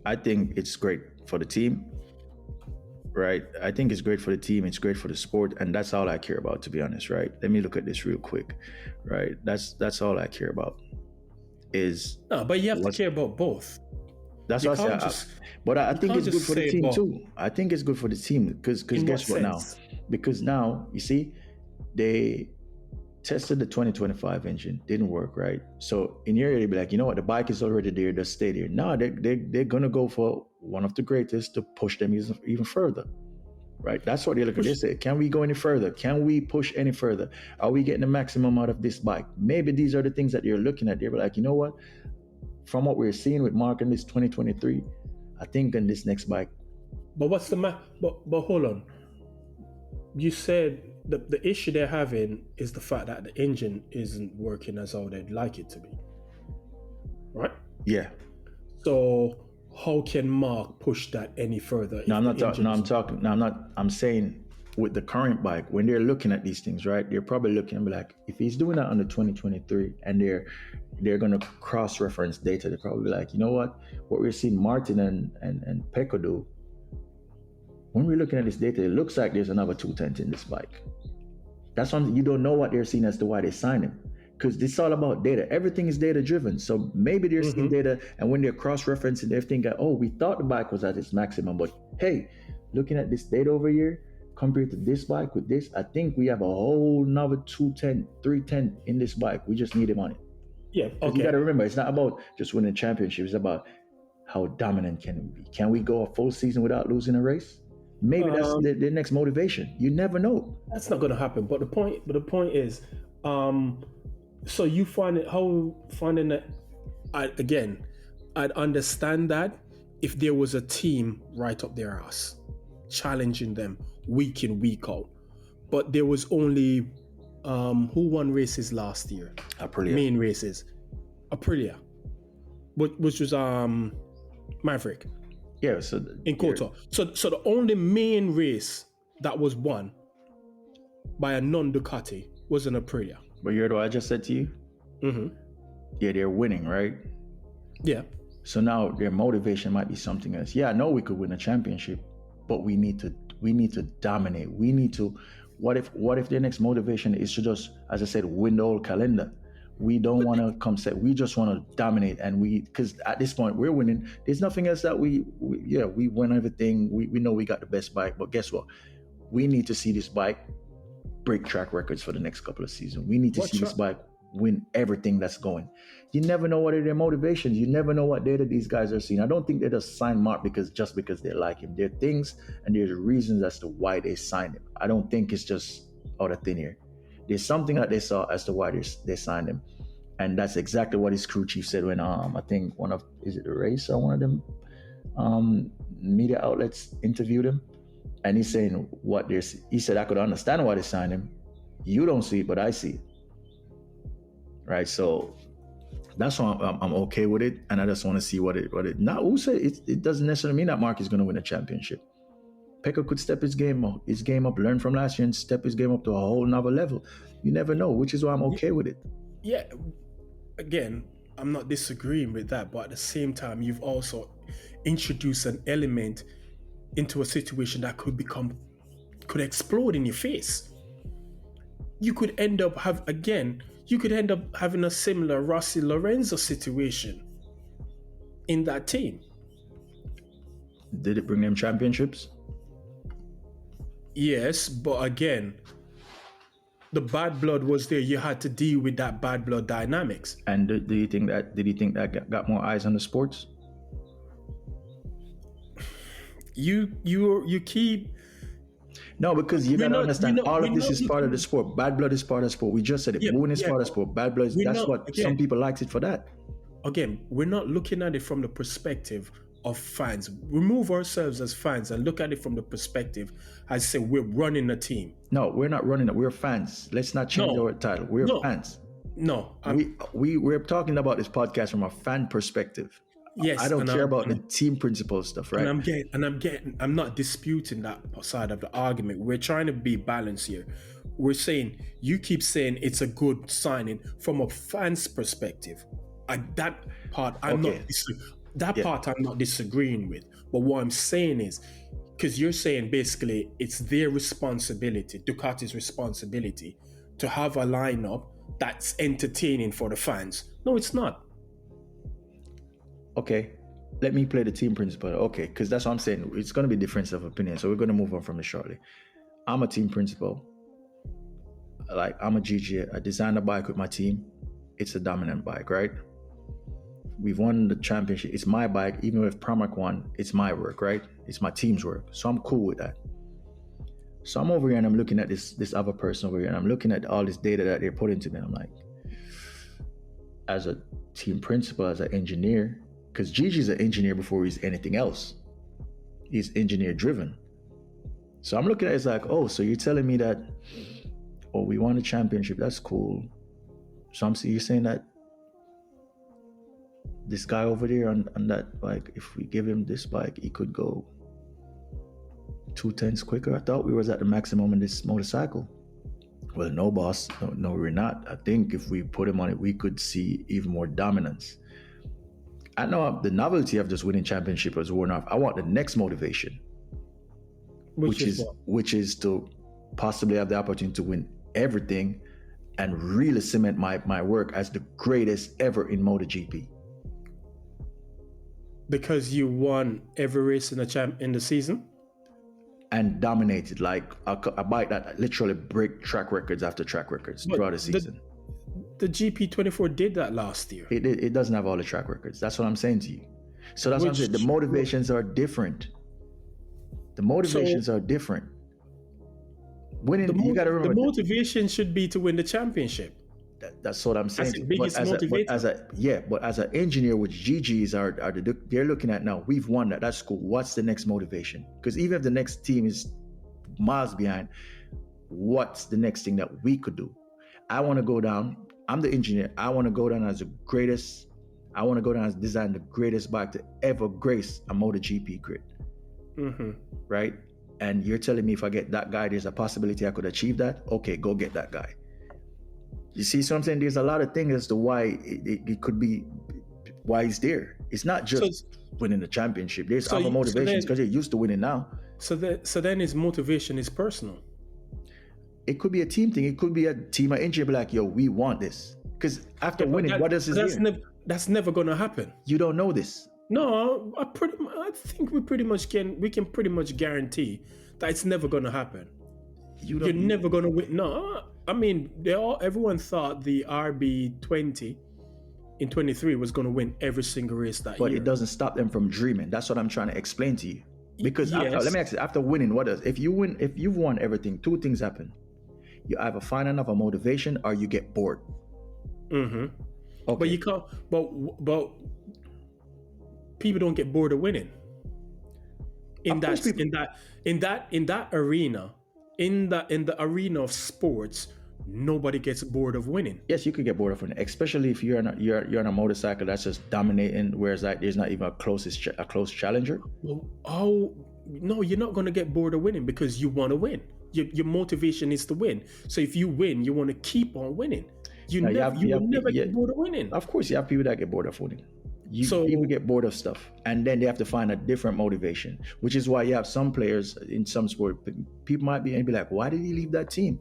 B: I think it's great for the team. Right, I think it's great for the team. It's great for the sport, and that's all I care about, to be honest. Right, let me look at this real quick. Right, that's all I care about.
C: But you have to care about both.
B: That's what I say. But I think it's good for the team too. I think it's good for the team because guess what now? Because now you see, they tested the 2025 engine, didn't work, right? So in your area, they'd be like, you know what, the bike is already there, just stay there. Now they're gonna go for one of the greatest to push them even further, right? That's what they're looking at. They say, can we go any further? Can we push any further? Are we getting the maximum out of this bike? Maybe these are the things that you're looking at. They're like, you know what, from what we're seeing with Mark in this 2023, I think in this next bike.
C: But what's the but hold on. You said the issue they're having is the fact that the engine isn't working as how they'd like it to be, right?
B: Yeah.
C: So how can Mark push that any further?
B: I'm saying with the current bike, when they're looking at these things, right? They're probably looking and be like, if he's doing that on the 2023 and they're going to cross-reference data, they're probably like, you know what we're seeing Martin and Pecco do. When we're looking at this data, it looks like there's another 210 in this bike. That's something you don't know what they're seeing as to why they signed him. Because it's all about data. Everything is data driven. So maybe they're seeing data, and when they're cross-referencing, they're thinking, oh, we thought the bike was at its maximum, but hey, looking at this data over here, compared to this bike with this, I think we have a whole another 210, 310 in this bike. We just need him on it.
C: Yeah, okay.
B: You got to remember, it's not about just winning a championship. It's about how dominant can we be? Can we go a full season without losing a race? Maybe that's the next motivation. You never know.
C: That's not going to happen. But the point is, so you finding that, I'd understand that if there was a team right up their ass challenging them week in, week out. But there was only who won races last year?
B: Aprilia.
C: Main races. Aprilia. Which was Maverick.
B: Yeah, so
C: in Kota. So the only main race that was won by a non-Ducati was an Aprilia.
B: But you heard what I just said to you?
C: Mm-hmm.
B: Yeah, they're winning, right?
C: Yeah.
B: So now their motivation might be something else. Yeah, I know we could win a championship, but we need to dominate. We need to. What if their next motivation is to just, as I said, win the whole calendar? We don't want to come set. We just want to dominate, and because at this point we're winning. There's nothing else that we win everything. We know we got the best bike, but guess what? We need to see this bike break track records for the next couple of seasons. We need to see this bike win everything that's going. You never know what are their motivations. You never know what data these guys are seeing. I don't think they just sign Mark because they like him. There are things and there's reasons as to why they signed him. I don't think it's just out of thin air. There's something that they saw as to why they signed him. And that's exactly what his crew chief said when I think is it the race or one of them media outlets interviewed him. And he's saying he said, I could understand why they signed him. You don't see it, but I see it. Right, so that's why I'm okay with it, and I just want to see what it. Now, who said it doesn't necessarily mean that Mark is going to win a championship. Pecco could step his game up, learn from last year, and step his game up to a whole nother level. You never know, which is why I'm okay with it.
C: Yeah, again, I'm not disagreeing with that, but at the same time, you've also introduced an element into a situation that could explode in your face. You could end up having a similar Rossi Lorenzo situation in that team.
B: Did it bring them championships?
C: Yes, but again, the bad blood was there. You had to deal with that bad blood dynamics.
B: And did he think that got more eyes on the sports?
C: You keep.
B: No, because you gotta understand, all of this is part of the sport. Bad blood is part of the sport. We just said it. Booing is part of the sport. Bad blood some people likes it for that.
C: Again, we're not looking at it from the perspective of fans. Remove ourselves as fans and look at it from the perspective as say we're running a team.
B: No, we're not running it. We're fans. Let's not change our title. We're fans.
C: No,
B: we're talking about this podcast from a fan perspective. Yes, I don't care about the team principle stuff, right?
C: I'm not disputing that side of the argument. We're trying to be balanced here. We're saying, you keep saying it's a good signing from a fan's perspective. That part I'm not disagreeing with. But what I'm saying is, because you're saying basically it's their responsibility, Ducati's responsibility, to have a lineup that's entertaining for the fans. No, it's not.
B: Okay, let me play the team principal. Okay, because that's what I'm saying. It's going to be difference of opinion. So we're going to move on from this shortly. I'm a team principal. Like, I'm a GG. I designed a bike with my team. It's a dominant bike, right? We've won the championship. It's my bike. Even if Pramac won, it's my work, right? It's my team's work. So I'm cool with that. So I'm over here and I'm looking at this other person over here, and I'm looking at all this data that they're putting to me. I'm like, as a team principal, as an engineer, because Gigi's an engineer before he's anything else. He's engineer driven. So I'm looking at it, it's like, oh, so you're telling me that, oh, we won a championship, that's cool. So you're saying that this guy over there on that bike, if we give him this bike, he could go 2/10 quicker? I thought we was at the maximum in this motorcycle. Well, no, boss. No, we're not. I think if we put him on it, we could see even more dominance. I know the novelty of just winning championship has worn off. I want the next motivation, which is to possibly have the opportunity to win everything and really cement my work as the greatest ever in MotoGP.
C: Because you won every race in the season?
B: And dominated, like a bike that literally break track records after track records throughout the season.
C: The GP24 did that last year.
B: It doesn't have all the track records. That's what I'm saying to you. So that's what I'm saying. The motivations are different. Are different. Winning, you got to remember.
C: The motivation should be to win the championship.
B: That's what I'm saying.
C: That's the biggest motivator.
B: But as an engineer, which GGs they're looking at now, we've won that. That's cool. What's the next motivation? Because even if the next team is miles behind, what's the next thing that we could do? I want to go down. I'm the engineer. I want to go down as the greatest. I want to go down as design the greatest bike to ever grace a MotoGP grid.
C: Mm-hmm.
B: Right? and you're telling me if I get that guy, there's a possibility I could achieve that. Okay, go get that guy. You see something? There's a lot of things as to why it could be, why he's there. It's not just winning the championship. There's other motivations because they're used to winning now.
C: So then his motivation is personal.
B: It could be a team thing. It could be a team of injury, like, yo, we want this. Because after winning, what else is there?
C: That's never going to happen.
B: You don't know this.
C: No, I think we can pretty much guarantee that it's never going to happen. You're never going to win. No, I mean, everyone thought the RB20 in 23 was going to win every single race that year.
B: But it doesn't stop them from dreaming. That's what I'm trying to explain to you. Because let me ask you, after winning, what does? If you've won everything, two things happen. You either find enough of motivation or you get bored.
C: Mm-hmm.
B: Okay.
C: But you can't. But people don't get bored of winning. In that arena, in the arena of sports, nobody gets bored of winning.
B: Yes, you could get bored of winning, especially if you're on a motorcycle that's just dominating, whereas like there's not even a close challenger.
C: Well, no, you're not going to get bored of winning because you want to win. Your motivation is to win. So if you win, you want to keep on winning. You will never get bored of winning.
B: Of course, you have people that get bored of winning. People get bored of stuff, and then they have to find a different motivation, which is why you have some players in some sport. People might be like, why did he leave that team?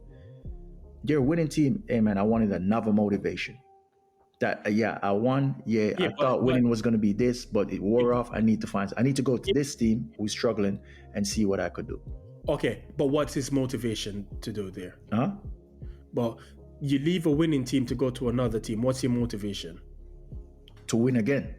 B: They're a winning team. Hey man, I wanted another motivation. That I won. I thought winning was going to be this, but it wore off. I need to go to this team who's struggling and see what I could do.
C: Okay, but what's his motivation to do there?
B: Huh?
C: But you leave a winning team to go to another team. What's your motivation?
B: To win again.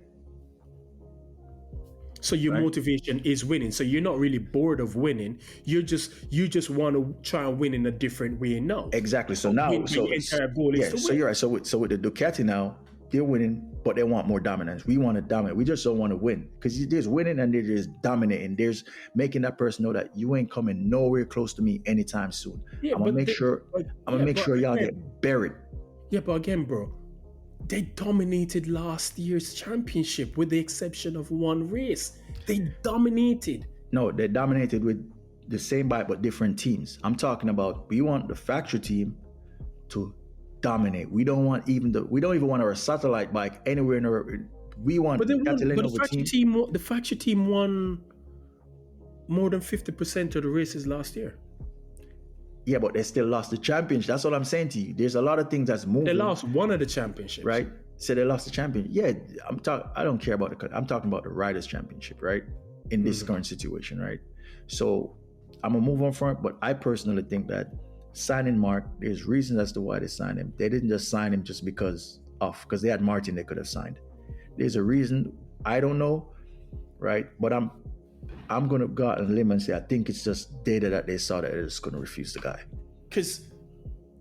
C: So your motivation is winning. So you're not really bored of winning. You just want to try and win in a different way now.
B: Exactly. So now,
C: the entire goal is to win.
B: So you're right. So with the Ducati now, they're winning, but they want more dominance. We want to dominate. We just don't want to win, because there's winning and there's dominating. There's making that person know that you ain't coming nowhere close to me anytime soon. I'm gonna make sure y'all get buried.
C: Yeah, but again, bro, they dominated last year's championship with the exception of one race. They dominated.
B: No, they dominated with the same bike but different teams. I'm talking about, we want the factory team to dominate. We don't even want our satellite bike anywhere in our. We want.
C: But the factory team won more than 50% of the races last year.
B: Yeah, but they still lost the championship. That's what I'm saying to you. There's a lot of things that's moving.
C: They lost one of the championships,
B: right? So they lost the champion. Yeah, I don't care about I'm talking about the Riders' Championship, right? In this current situation, right? So I'm gonna move on from it. But I personally think that signing Mark, there's reasons as to why they signed him. They didn't just sign him just because they had Martin they could have signed. There's a reason. I don't know, right? But I'm gonna go out on a limb and say I think it's just data that they saw that they're just gonna refuse the guy.
C: Because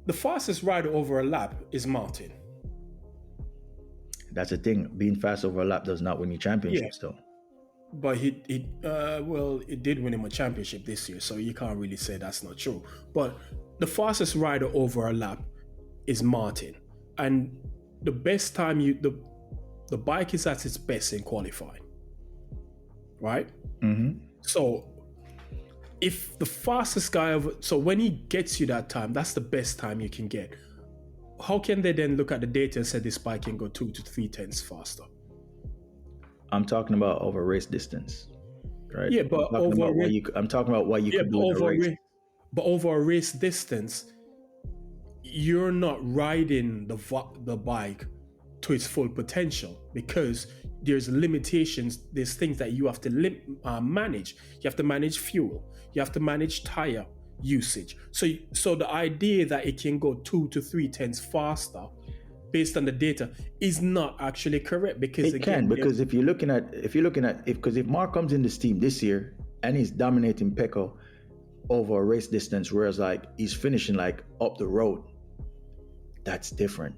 C: the fastest rider over a lap is Martin.
B: That's the thing. Being fast over a lap does not win you championships, though.
C: But it did win him a championship this year, so you can't really say that's not true. But the fastest rider over a lap is Martin, and the best time the bike is at its best in qualifying, right? Mm-hmm. So if the fastest guy so when he gets you that time, that's the best time you can get. How can they then look at the data and say this bike can go 2 to 3 tenths faster?
B: I'm talking about over race distance, right?
C: Yeah, but
B: I'm talking about what you could do in a race.
C: But over a race distance, you're not riding the bike to its full potential, because there's limitations. There's things that you have to manage. You have to manage fuel. You have to manage tire usage. So the idea that it can go 2 to 3 tenths faster based on the data is not actually correct, because
B: because if Mark comes in this team this year and he's dominating Pecco over a race distance, whereas like he's finishing like up the road, that's different,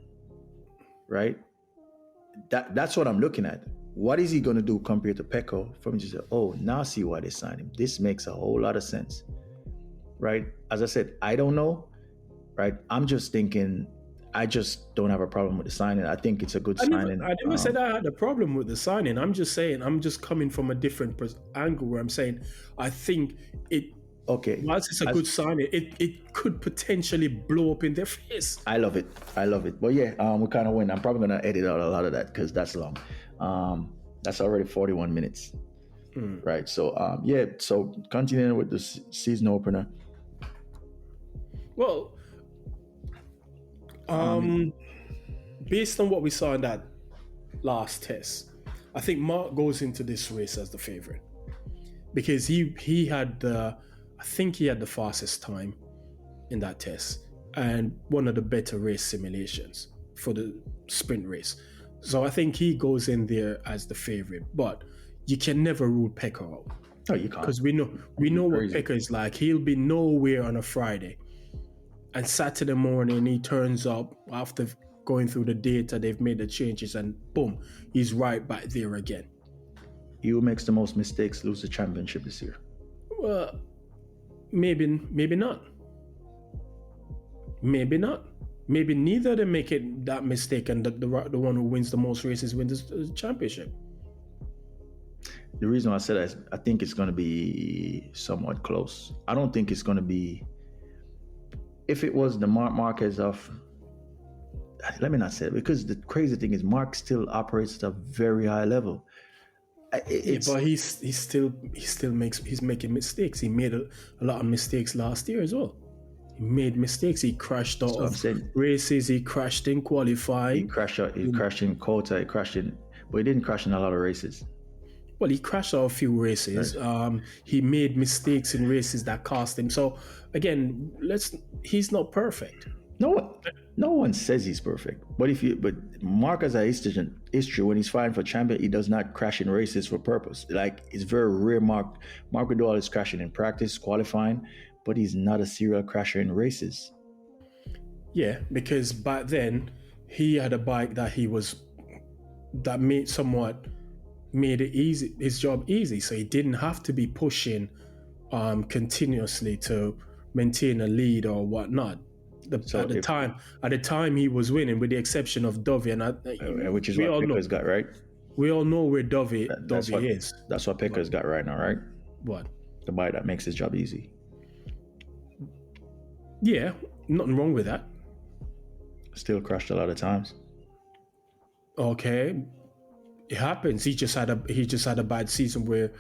B: right? That's what I'm looking at. What is he going to do compared to Pecco? For me to say, oh, now I see why they signed him. This makes a whole lot of sense, right? As I said, I don't know, right? I'm just thinking, I just don't have a problem with the signing. I think it's a good signing.
C: I never said I had a problem with the signing. I'm just saying, I'm just coming from a different angle where I'm saying, I think
B: Okay.
C: Whilst it's a good sign, it could potentially blow up in their face.
B: I love it. But yeah, we kind of went. I'm probably gonna edit out a lot of that because that's long. That's already 41 minutes, right? So yeah. So continuing with the season opener.
C: Well, based on what we saw in that last test, I think Mark goes into this race as the favorite because he had I think he had the fastest time in that test and one of the better race simulations for the sprint race. So I think he goes in there as the favorite, but you can never rule Pecco out.
B: No, you can't.
C: Because we know what Pecco is like. He'll be nowhere on a Friday, and Saturday morning he turns up after going through the data, they've made the changes, and boom, he's right back there again.
B: He who makes the most mistakes lose the championship this year.
C: Well, maybe not. Maybe not. Maybe neither of them make it that mistake, and the one who wins the most races wins the championship.
B: The reason why I said that is I think it's going to be somewhat close. I don't think it's going to be. If it was the Marquez of, let me not say it, because the crazy thing is Mark still operates at a very high level.
C: But he's making mistakes. He made a lot of mistakes last year as well. He made mistakes. He crashed out of races. He crashed in qualifying.
B: He crashed in quota. But he didn't crash in a lot of races.
C: Well, he crashed out a few races. Right. He made mistakes in races that cost him. So again, he's not perfect.
B: No one says he's perfect. But Mark has a history when he's fighting for champion, he does not crash in races for purpose. Like, it's very rare. Mark would do all his crashing in practice, qualifying, but he's not a serial crasher in races.
C: Yeah, because back then he had a bike that made it easy, his job easy, so he didn't have to be pushing continuously to maintain a lead or whatnot. At the time he was winning, with the exception of Dovey, and
B: which is what Pecco's got, right?
C: We all know where Dovey is.
B: That's what Pecco's got right now, right?
C: What?
B: The bike that makes his job easy.
C: Yeah, nothing wrong with that.
B: Still crashed a lot of times.
C: Okay. It happens. He just had a bad season where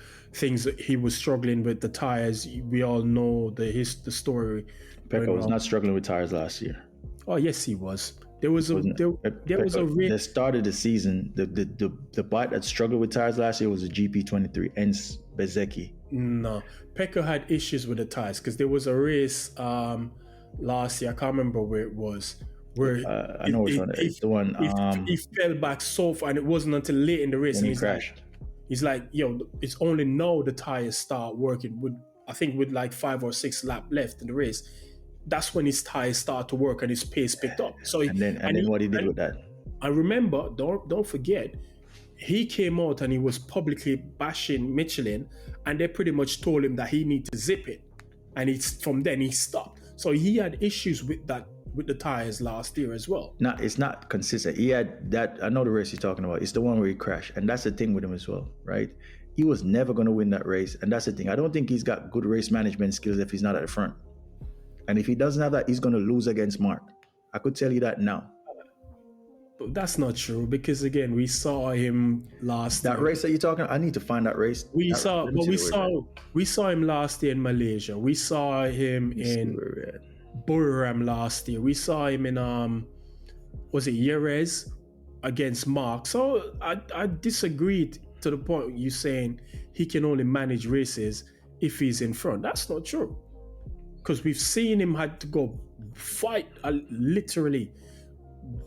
C: he was struggling with the tires. We all know the story.
B: Pecco was not struggling with tires last year.
C: Oh yes, he was. There was a race.
B: The start of the season, the bike that struggled with tires last year was a GP23, hence Bezzecchi.
C: No, Pecco had issues with the tires because there was a race last year. I can't remember where it was. Where
B: I know it's the one.
C: He fell back so far, and it wasn't until late in the race
B: when he crashed.
C: He's like, it's only now the tires start working. With like 5 or 6 laps left in the race, that's when his tires start to work and his pace picked up. So
B: what he did with that. I
C: remember. Don't forget, he came out and he was publicly bashing Michelin, and they pretty much told him that he needed to zip it, and from then he stopped. So he had issues with that. With the tires last year as well.
B: No, it's not consistent. He had that. I know the race you're talking about. It's the one where he crashed, and that's the thing with him as well, right? He was never going to win that race, and that's the thing. I don't think he's got good race management skills if he's not at the front. And if he doesn't have that, he's going to lose against Mark. I could tell you that now.
C: But that's not true, because again, we saw him last year.
B: That race that you're talking about, I need to find that race.
C: We saw him last year in Malaysia. We saw him in Buriram last year. We saw him in was it Jerez against Mark. So I disagreed to the point you saying he can only manage races if he's in front. That's not true, because we've seen him had to go fight, literally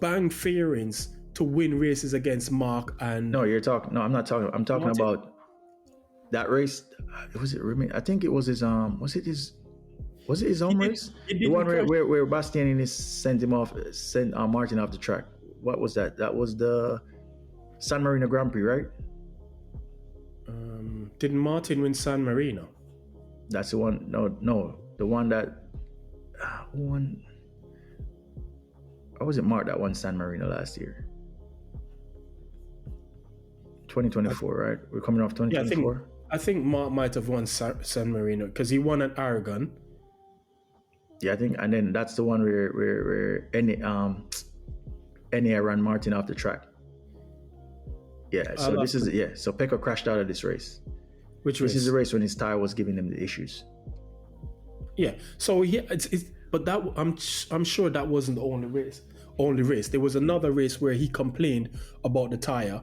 C: bang fairings to win races against Mark. And
B: I'm not talking. I'm talking about that race. Was it Remy? I think it was his Was it his own race? The one where Bastianini sent Martin off the track. What was that? That was the San Marino Grand Prix, right?
C: Didn't Martin win San Marino?
B: That's the one. No, the one that won. Or was it Mark that won San Marino last year? 2024, right? We're coming off 2024.
C: I think Mark might have won San Marino because he won at Aragon.
B: Yeah, I think, and then that's the one where any ran Martin off the track. Yeah, so this is So Pecco crashed out of this race.
C: Which race?
B: This is the race when his tire was giving him the issues.
C: Yeah, so but that I'm sure that wasn't the only race. There was another race where he complained about the tire,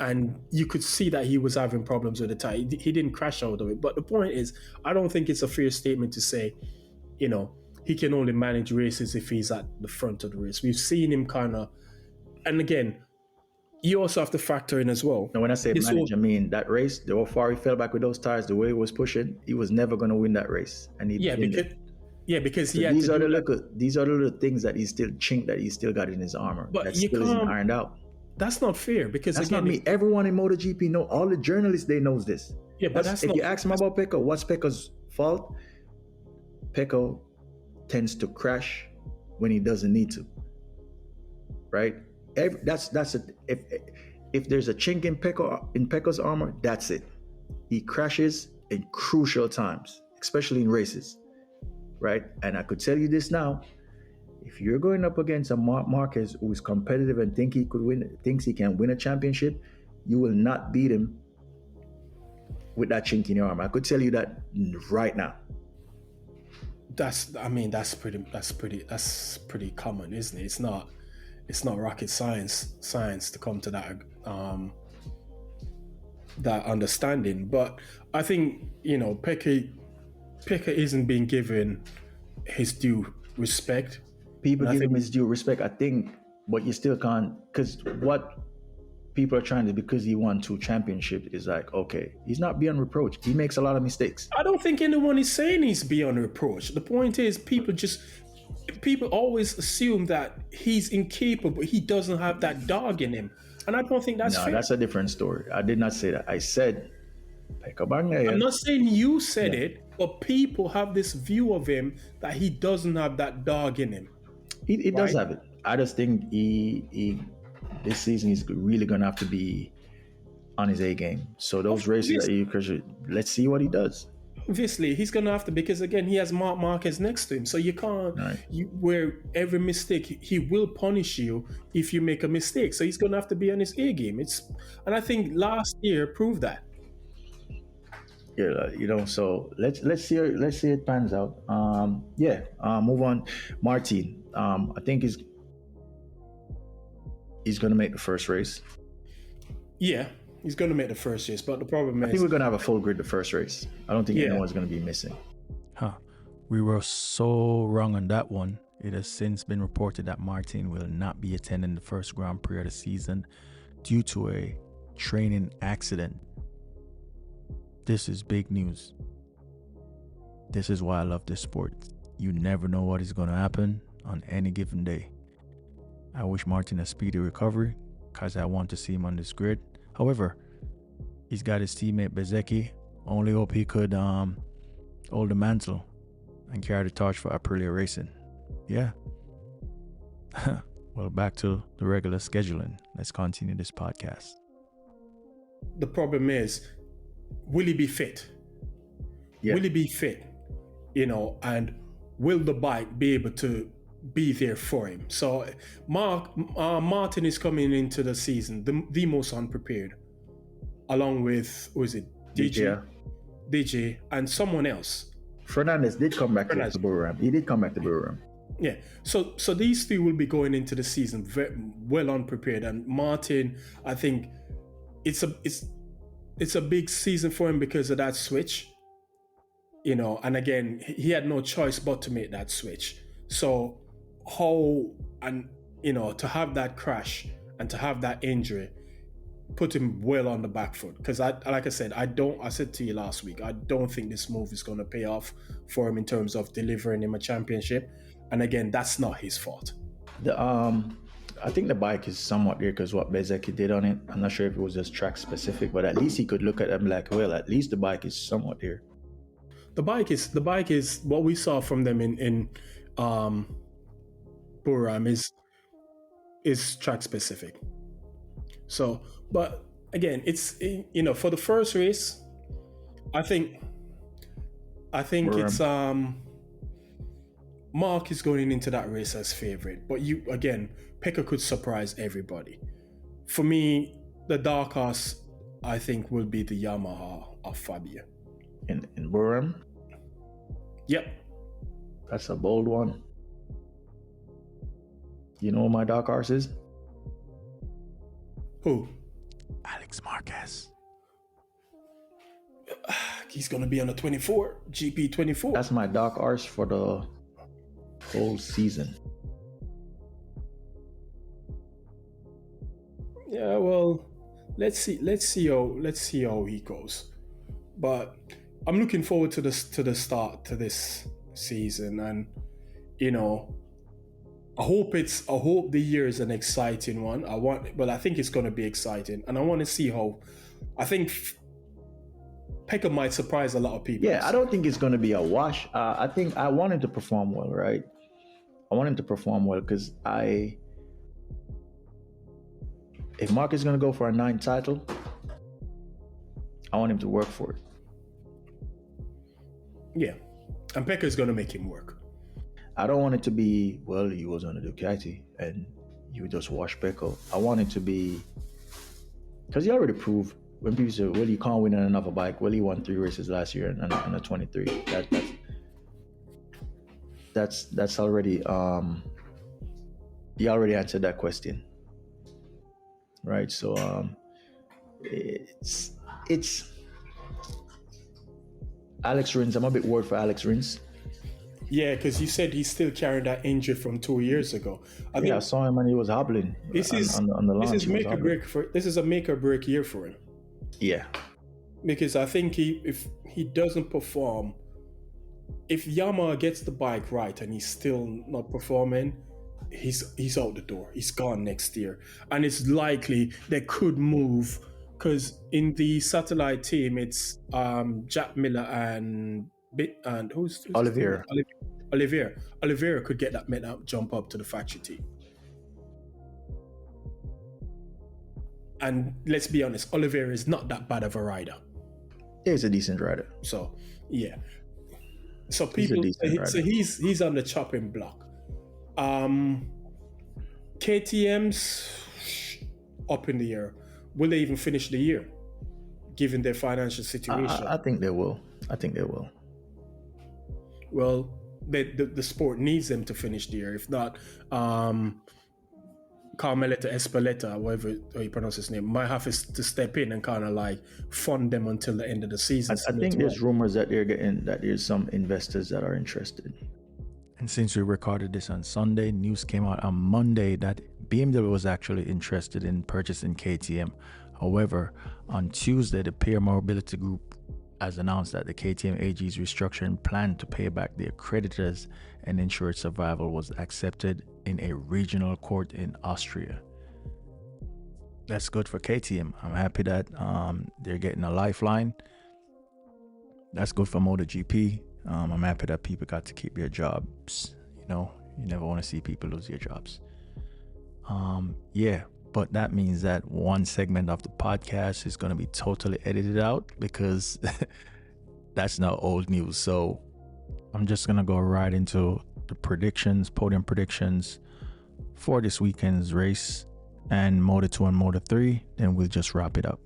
C: and you could see that he was having problems with the tire. He didn't crash out of it. But the point is, I don't think it's a fair statement to say, he can only manage races if he's at the front of the race. We've seen him kind of, and again, you also have to factor in as well.
B: And when I say manage, I mean that race, the how far he fell back with those tires, the way he was pushing, he was never going to win that race. And
C: because
B: so these are the little things that he's still got in his armor.
C: But
B: that still isn't ironed out.
C: That's not fair because
B: that's not me. Everyone in MotoGP know. All the journalists, they knows this.
C: Yeah, but if
B: you ask him about Pecco, what's Pecco's fault? Pecco tends to crash when he doesn't need to. Right? If there's a chink in Pecco's armor, that's it. He crashes in crucial times, especially in races, right? And I could tell you this now: if you're going up against a Marquez who is competitive and thinks he can win a championship, you will not beat him with that chink in your armor. I could tell you that right now.
C: That's pretty common, isn't it? It's not rocket science to come to that understanding. But I think, Pecco isn't being given his due respect.
B: People give him his due respect, I think, but you still can't, because what people are trying to, because he won 2 championships, is like, okay, he's not beyond reproach. He makes a lot of mistakes.
C: I don't think anyone is saying he's beyond reproach. The point is, people always assume that he's incapable. He doesn't have that dog in him. And I don't think that's fair.
B: That's a different story. I did not say that. I said Pecco Bagnaia.
C: I'm not saying you said it, but people have this view of him that he doesn't have that dog in him.
B: He does have it. I just think he this season he's really going to have to be on his A game. So those races let's see what he does.
C: Obviously, he's going to have to, because again, he has Marquez next to him. So you can't, where every mistake, he will punish you if you make a mistake. So he's going to have to be on his A game. And I think last year proved that.
B: Yeah, so let's see it pans out. Move on. Martin, I think he's going to make the first race.
C: Yeah. He's going to make the first race, but the problem is...
B: I think we're going to have a full grid the first race. I don't think anyone's going to be missing.
D: We were so wrong on that one. It has since been reported that Martin will not be attending the first Grand Prix of the season due to a training accident. This is big news. This is why I love this sport. You never know what is going to happen on any given day. I wish Martin a speedy recovery because I want to see him on this grid. However, he's got his teammate Bezzecchi. Only hope he could hold the mantle and carry the torch for Aprilia Racing. Yeah. Well, back to the regular scheduling. Let's continue this podcast.
C: The problem is, will he be fit? Yeah. Will he be fit? And will the bike be able to be there for him? So Martin is coming into the season the most unprepared, along with DJ and someone else.
B: Fernandez did come back to the Burram. He did come back to Burram.
C: Yeah, so these 3 will be going into the season very well unprepared, and Martin, I think it's a big season for him because of that switch, and again, he had no choice but to make that switch. So to have that crash and to have that injury put him well on the back foot, because I said to you last week, I don't think this move is going to pay off for him in terms of delivering him a championship. And again, that's not his fault.
B: I think the bike is somewhat there because what Bezzecchi did on it, I'm not sure if it was just track specific, but at least he could look at them like, well, at least the bike is somewhat there.
C: The bike is what we saw from them in Burram is track specific. So, but again, it's for the first race, I think it's Mark is going into that race as favorite, but Pecco could surprise everybody. For me, the dark horse I think will be the Yamaha of Fabio.
B: In Burham?
C: Yep.
B: That's a bold one. You know what my dark horse is?
C: Who?
D: Alex Marquez.
C: He's going to be on the 24, GP 24.
B: That's my dark horse for the whole season.
C: Yeah, well, let's see how he goes. But I'm looking forward to the start to this season, and I hope the year is an exciting one. I think it's going to be exciting, and I want to see how. I think Pecco might surprise a lot of people.
B: Yeah, I don't think it's going to be a wash. I think I want him to perform well, right? I want him to perform well because if Mark is going to go for a 9th title, I want him to work for it.
C: Yeah, and Pecco is going to make him work.
B: I don't want it to be, well, he was on a Ducati and you just wash Pecco. I want it to be, because he already proved, when people say, well, you can't win on another bike, well, he won 3 races last year and a 23. That's already, he already answered that question. Right, so it's Alex Rins. I'm a bit worried for Alex Rins.
C: Yeah, because you said he's still carrying that injury from 2 years ago.
B: I saw him and he was hobbling.
C: This is on the launch. This is a make or break year for him.
B: Yeah,
C: because I think if he doesn't perform, if Yamaha gets the bike right and he's still not performing, he's out the door. He's gone next year, and it's likely they could move, because in the satellite team it's Jack Miller and who's
B: Oliveira.
C: Oliveira could get that jump up to the factory team. And let's be honest, Oliveira is not that bad of a rider.
B: He's a decent rider.
C: So yeah, so he's on the chopping block. KTM's up in the air. Will they even finish the year, given their financial situation?
B: I think they will.
C: Well, the sport needs them to finish the year. If not, Carmelita Espeleta, whatever you pronounce his name, might have to step in and kind of like fund them until the end of the season.
B: I think there's rumors that there's some investors that are interested.
D: And since we recorded this on Sunday, news came out on Monday that BMW was actually interested in purchasing KTM. However, on Tuesday, the Peer Mobility Group has announced that the KTM AG's restructuring plan to pay back their creditors and ensure its survival was accepted in a regional court in Austria. That's good for KTM. I'm happy that they're getting a lifeline. That's good for MotoGP. I'm happy that people got to keep their jobs. You never want to see people lose their jobs. But that means that one segment of the podcast is going to be totally edited out because that's now old news. So I'm just going to go right into the podium predictions for this weekend's race and Moto2 and Moto3. Then we'll just wrap it up.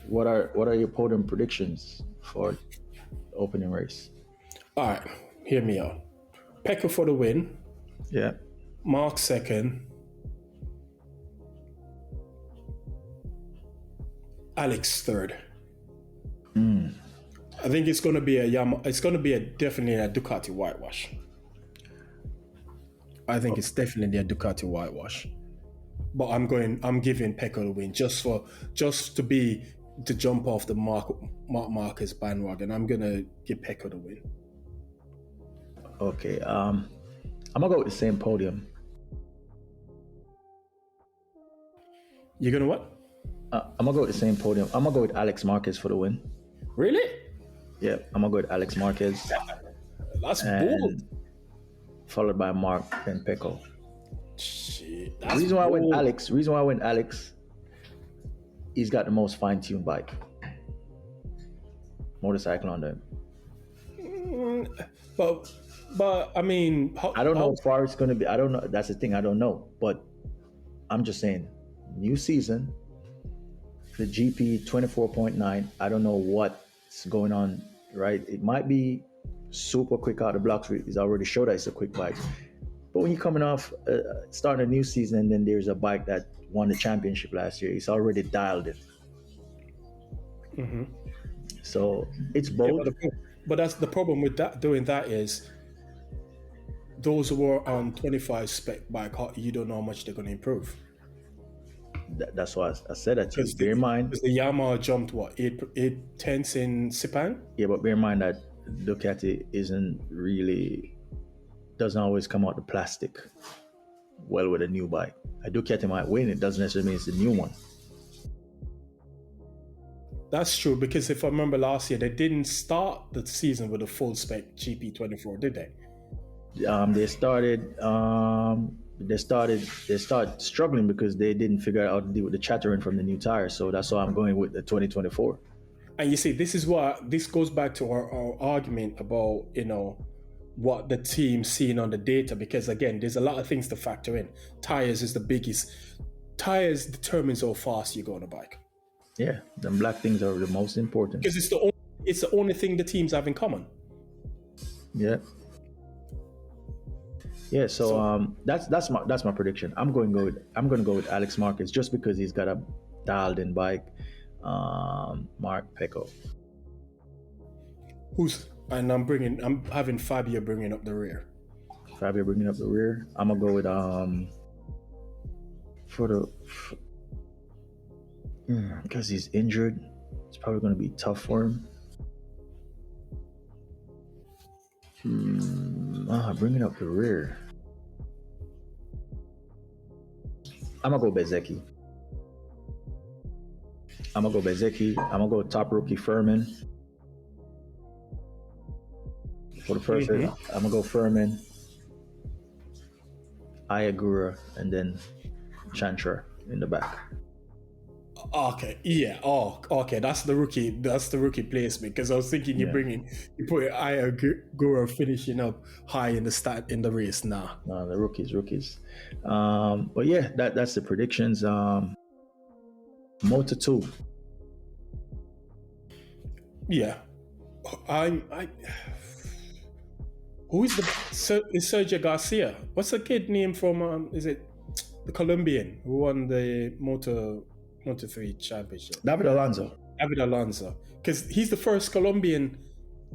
B: What are your podium predictions for the opening race?
C: All right, hear me out. Pecco for the win.
B: Yeah.
C: Mark second. Alex third. I think it's going to be definitely a Ducati whitewash. I think it's definitely a Ducati whitewash. But I'm giving Pecco the win just to jump off the Mark Marquez bandwagon. I'm gonna give Pecco the win.
B: Okay, I'm gonna go with the same podium.
C: You're gonna what?
B: I'm gonna go with the same podium. I'm gonna go with Alex Marquez for the win.
C: Really?
B: Yeah, I'm gonna go with Alex Marquez.
C: That's bold.
B: Followed by Mark and Pecco.
C: Shit.
B: Reason why I went Alex, he's got the most fine-tuned bike. motorcycle on them.
C: But I mean,
B: I don't know how far it's going to be. I don't know. That's the thing. I don't know. But I'm just saying, new season, the GP 24.9. I don't know what's going on, right? It might be super quick out of the blocks. It's already showed that it's a quick bike. But when you're coming off, starting a new season, and then there's a bike that won the championship last year, it's already dialed in.
C: Mm-hmm.
B: So it's both.
C: Yeah, but that's the problem with that. Doing that is those who are on 25 spec bike, you don't know how much they're going to improve.
B: That's why I said that to you. Bear in mind,
C: because the Yamaha jumped what 8 tenths in Sepang.
B: Yeah, but bear in mind that Ducati doesn't always come out the plastic well with a new bike. A Ducati might win, it doesn't necessarily mean it's a new one.
C: That's true, because if I remember last year, they didn't start the season with a full spec GP24, did they? They started struggling because they didn't figure out how to deal with the chattering from the new tires. So that's why I'm going with the 2024. And you see, this goes back to our argument about, what the team's seeing on the data, because again, there's a lot of things to factor in. Tires is the biggest. Tires determines how fast you go on a bike.
B: Yeah, the black things are the most important.
C: Because it's the only thing the teams have in common.
B: Yeah. Yeah, so that's my prediction. I'm going to go with Alex Marquez just because he's got a dialed in bike. Mark Pecco.
C: I'm having Fabio bringing up the rear.
B: I'm gonna go with because he's injured, it's probably gonna be tough for him. Bringing up the rear. I'm gonna go Bezzecchi. I'm gonna go top rookie Furman. For the first race, I'm gonna go Furman, Ayagura, and then Chantra in the back.
C: Okay, yeah. Oh, okay. That's the rookie placement, because I was thinking you put Ayagura finishing up high in the race. Nah.
B: No, the rookies. But yeah, that's the predictions. Moto2.
C: Yeah, who is Sergio Garcia? What's the kid name from? Is it the Colombian who won the Moto3 championship?
B: David Alonso,
C: because he's the first Colombian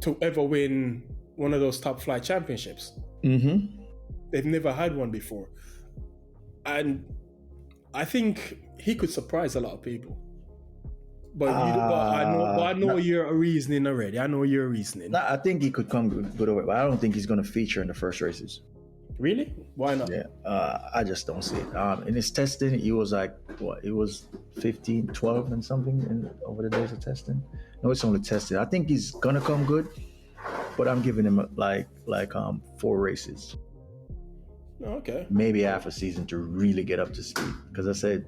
C: to ever win one of those top flight championships.
B: Mm-hmm.
C: They've never had one before, and I think he could surprise a lot of people. But I know your reasoning already.
B: I think he could come good over, but I don't think he's going to feature in the first races.
C: Really? Why not?
B: Yeah, I just don't see it. In his testing, he was like, It was 15, 12 and something over the days of testing. No, it's only tested. I think he's going to come good, but I'm giving him like 4 races.
C: Okay.
B: Maybe half a season to really get up to speed. Because I said,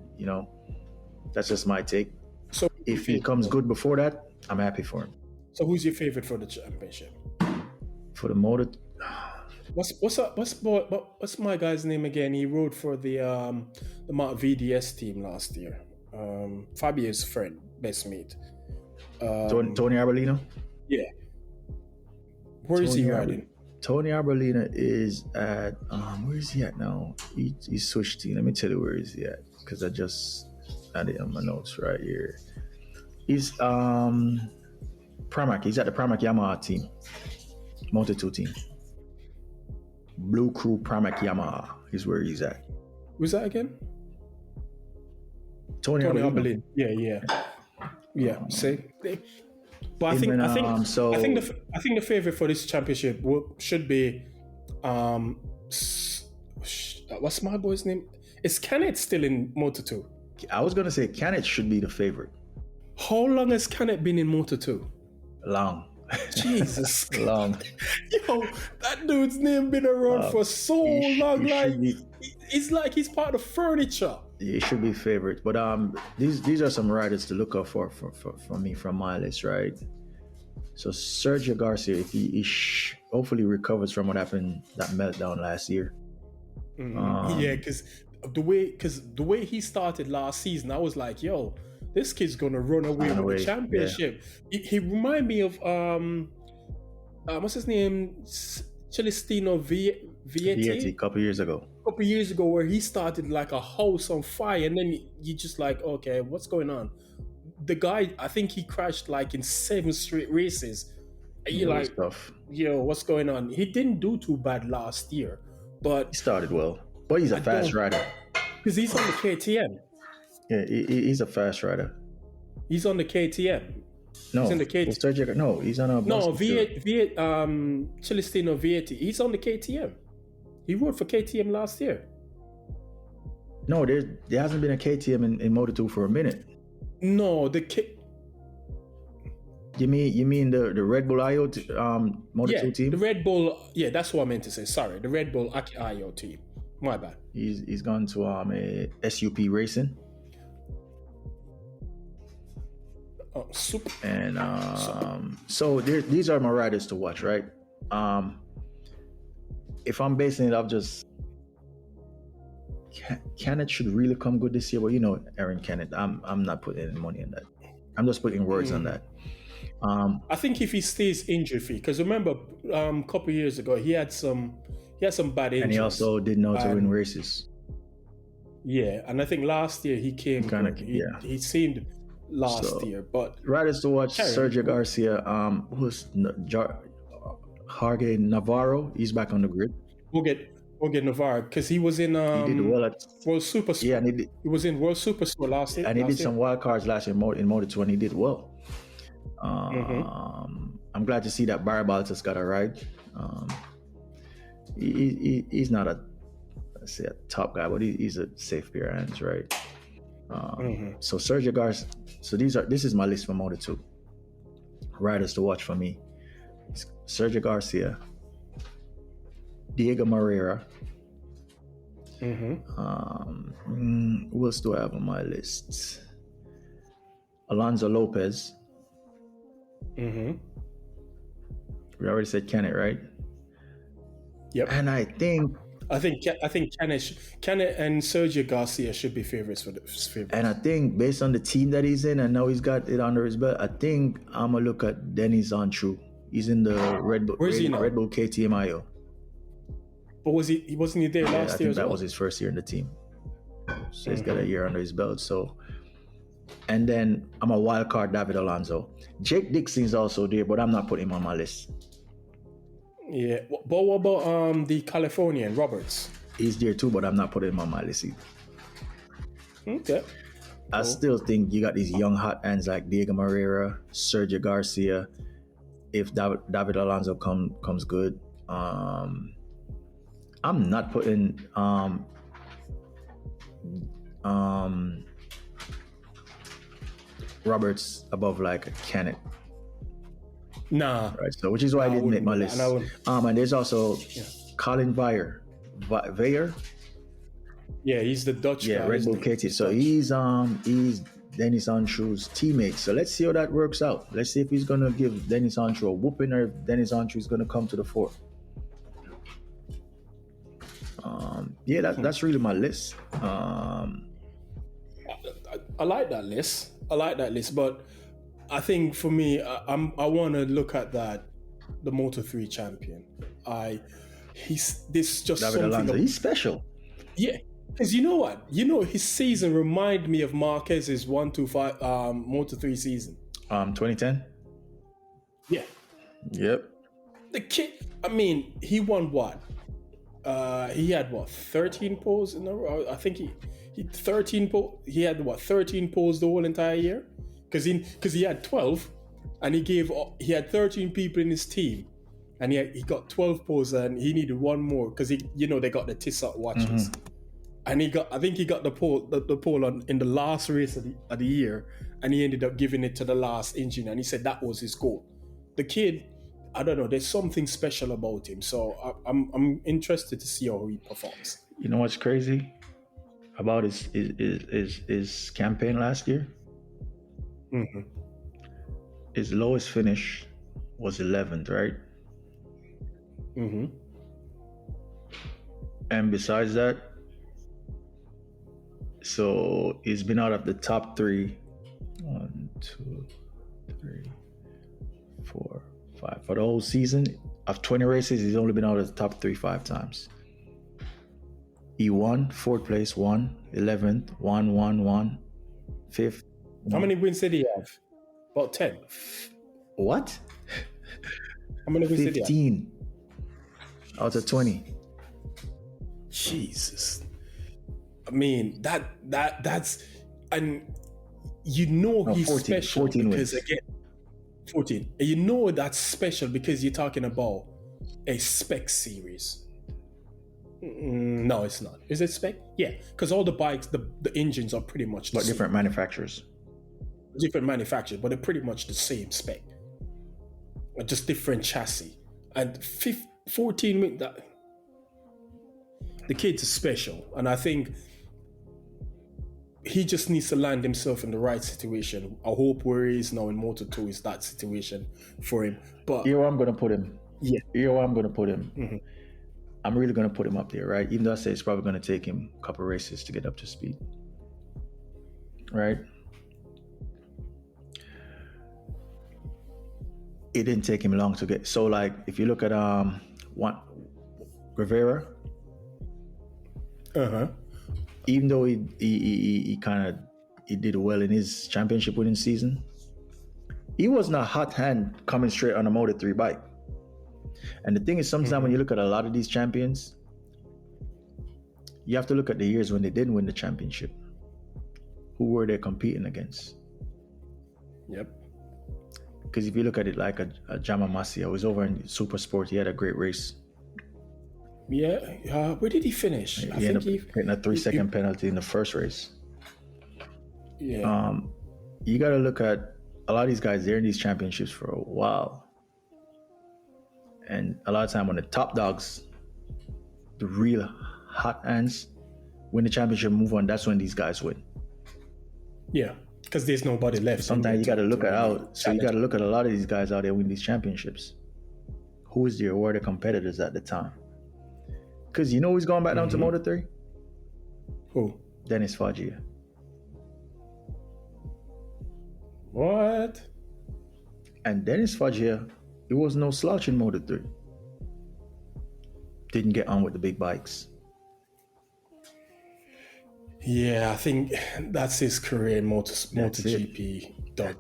B: that's just my take.
C: So
B: if he comes good before that, I'm happy for him.
C: So who's your favorite for the championship?
B: For the motor,
C: what's my guy's name again? He rode for the Mark VDS team last year. Fabio's friend, best mate.
B: Tony Arbolino.
C: Yeah. Where is he riding?
B: Tony Arbolino is at where is he at now? He switched team. Let me tell you where is he at, because I just had it on my notes right here. He's Pramac. He's at the Pramac Yamaha team, Moto2 team. Blue Crew Pramac Yamaha is where he's at.
C: Who's that again?
B: Tony Arbolino.
C: Yeah. See, but I think the favorite for this championship should be what's my boy's name? Is Canet still in Moto2?
B: I was gonna say Canet should be the favorite.
C: How long has Canet been in Moto2?
B: Long.
C: Jesus.
B: Long.
C: Yo, that dude's name been around for so long. It's like he's part of furniture.
B: He should be favorite. But these are some riders to look out for me from my list, right? So Sergio Garcia, if he hopefully recovers from what happened, that meltdown last year.
C: Yeah, because the way he started last season, I was like, yo, this kid's gonna run away with the championship. Yeah. He reminded me of what's his name, Celestino Vietti.
B: A couple years ago,
C: where he started like a house on fire, and then you just like, okay, what's going on? The guy, I think he crashed like in 7 straight races. You're like, tough. Yo, what's going on? He didn't do too bad last year, but
B: he started well. But he's a fast rider.
C: Because he's on the KTM.
B: Yeah, he's a fast rider.
C: He's on the KTM.
B: No, he's on the KTM. No, he's on a
C: Celestino Vietti. He's on the KTM. He rode for KTM last year.
B: No, there hasn't been a KTM in Moto2 for a minute.
C: No,
B: You mean the Red Bull IO Moto2 team?
C: The Red Bull. Yeah, that's what I meant to say. Sorry, the Red Bull IO team. My bad.
B: He's gone to a SUP Racing.
C: Oh, super.
B: And so these are my riders to watch, right? If I'm basing it off just Kenneth should really come good this year, but Aaron Kenneth, I'm not putting any money on that. I'm just putting words on that.
C: I think if he stays injury free, because remember, a couple of years ago he had some bad injuries,
B: and he also didn't know to win races.
C: Yeah, and I think last year he came he seemed last year, but
B: riders to watch: Sergio Garcia, who's Jorge Navarro. He's back on the grid.
C: We'll get Navarro because he was in
B: he did well at
C: World Super Sport.
B: Yeah, and
C: he was in World Super Sport last year,
B: and he did some wild cards last year in Moto2, and he did well. I'm glad to see that Barry Baltas got a ride. He's not a top guy, but he's a safe pair of hands, right? So Sergio Garcia. So this is my list for Moto2 riders to watch for me. Sergio Garcia, Diego Moreira. Who else do I have on my list? Alonso Lopez. We already said Kenneth, right?
C: Yep.
B: And I think
C: Kenneth and Sergio Garcia should be favorites for this favorite.
B: And I think based on the team that he's in, and now he's got it under his belt, I think I'm gonna look at Denis Antru. He's in the Red Bull KTM IO.
C: But wasn't he there last year?
B: I think that was his first year in the team. So he's got a year under his belt. So, and then I'm a wild card David Alonso. Jake Dixon's also there, but I'm not putting him on my list.
C: Yeah, but what about the Californian Roberts?
B: He's there too, but I'm not putting him on my list either.
C: Okay.
B: I still think you got these young hot hands like Diego Moreira, Sergio Garcia. If David Alonso comes good, I'm not putting Roberts above like Kenneth.
C: Nah.
B: Right. So which is why I didn't make my list. And there's also Colin Veyer.
C: Yeah, he's the Dutch guy.
B: Red Bull KT. So he's Denis Antru's teammate. So let's see how that works out. Let's see if he's gonna give Denis Antru a whooping or if Denis Antru is gonna come to the fore. That's really my list.
C: I like that list. But I think for me, I want to look at the Moto3 champion. This just
B: David Alonso. He's special.
C: Yeah, because you know what? His season reminded me of Marquez's 1-2-5 Moto3 season.
B: 2010.
C: Yeah.
B: Yep.
C: The kid. I mean, he won what? He had 13 poles in a row. I think he 13 poles. He had 13 poles the whole entire year. Because he had 12, and he had 13 people in his team, and he got 12 poles, and he needed one more because they got the Tissot watches, and I think he got the pole in the last race of the year, and he ended up giving it to the last engine, and he said that was his goal. The kid, I don't know, there's something special about him, so I'm interested to see how he performs.
B: You know what's crazy about his campaign last year? His lowest finish was 11th, right?
C: Mm-hmm.
B: And besides that, so he's been out of the top three. 1, 2, 3, 4, 5. For the whole season of 20 races, he's only been out of the top 3 5 times. He won 4th place, 11th, 1, 5th.
C: How many wins did he have? About 10.
B: What?
C: How many wins did he have?
B: 15 out of 20.
C: Jesus. I mean, that's, and you know he's
B: 14,
C: special
B: 14
C: because
B: wins.
C: again, 14. And you know that's special because you're talking about a spec series. No, it's not. Is it spec? Yeah, because all the bikes, the engines are pretty much the
B: But
C: same.
B: different manufacturers.
C: Different manufacturers, but they're pretty much the same spec. Just different chassis. And 14 wins, the kid's is special. And I think he just needs to land himself in the right situation. I hope where he is now in Moto2 is that situation for him. But
B: Here I'm going to put him.
C: Yeah.
B: Here I'm going to put him.
C: Mm-hmm.
B: I'm really going to put him up there, right? Even though I say it's probably going to take him a couple races to get up to speed. Right? It didn't take him long to get. So, like, if you look at Rivera, even though he did well in his championship winning season, he wasn't a hot hand coming straight on a Moto3 bike. And the thing is, sometimes when you look at a lot of these champions, you have to look at the years when they didn't win the championship. Who were they competing against?
C: Yep.
B: Because if you look at it like a Yamaha, was over in Super Sport, he had a great race.
C: Yeah. Where did he finish?
B: He ended up getting a 3-second penalty in the first race.
C: Yeah.
B: You got to look at a lot of these guys. They're in these championships for a while. And a lot of time when the top dogs, the real hot hands, win the championship, move on, that's when these guys win.
C: Yeah, because there's nobody left.
B: Sometimes you got to look at out. So you got to look at a lot of these guys out there win these championships. Who is there? Who are the competitors at the time? Because you know who's going back down to Moto3?
C: Who?
B: Dennis Foggia.
C: What?
B: And Dennis Foggia, it was no slouch in Moto3. Didn't get on with the big bikes.
C: Yeah, I think that's his career in MotoGP. Done.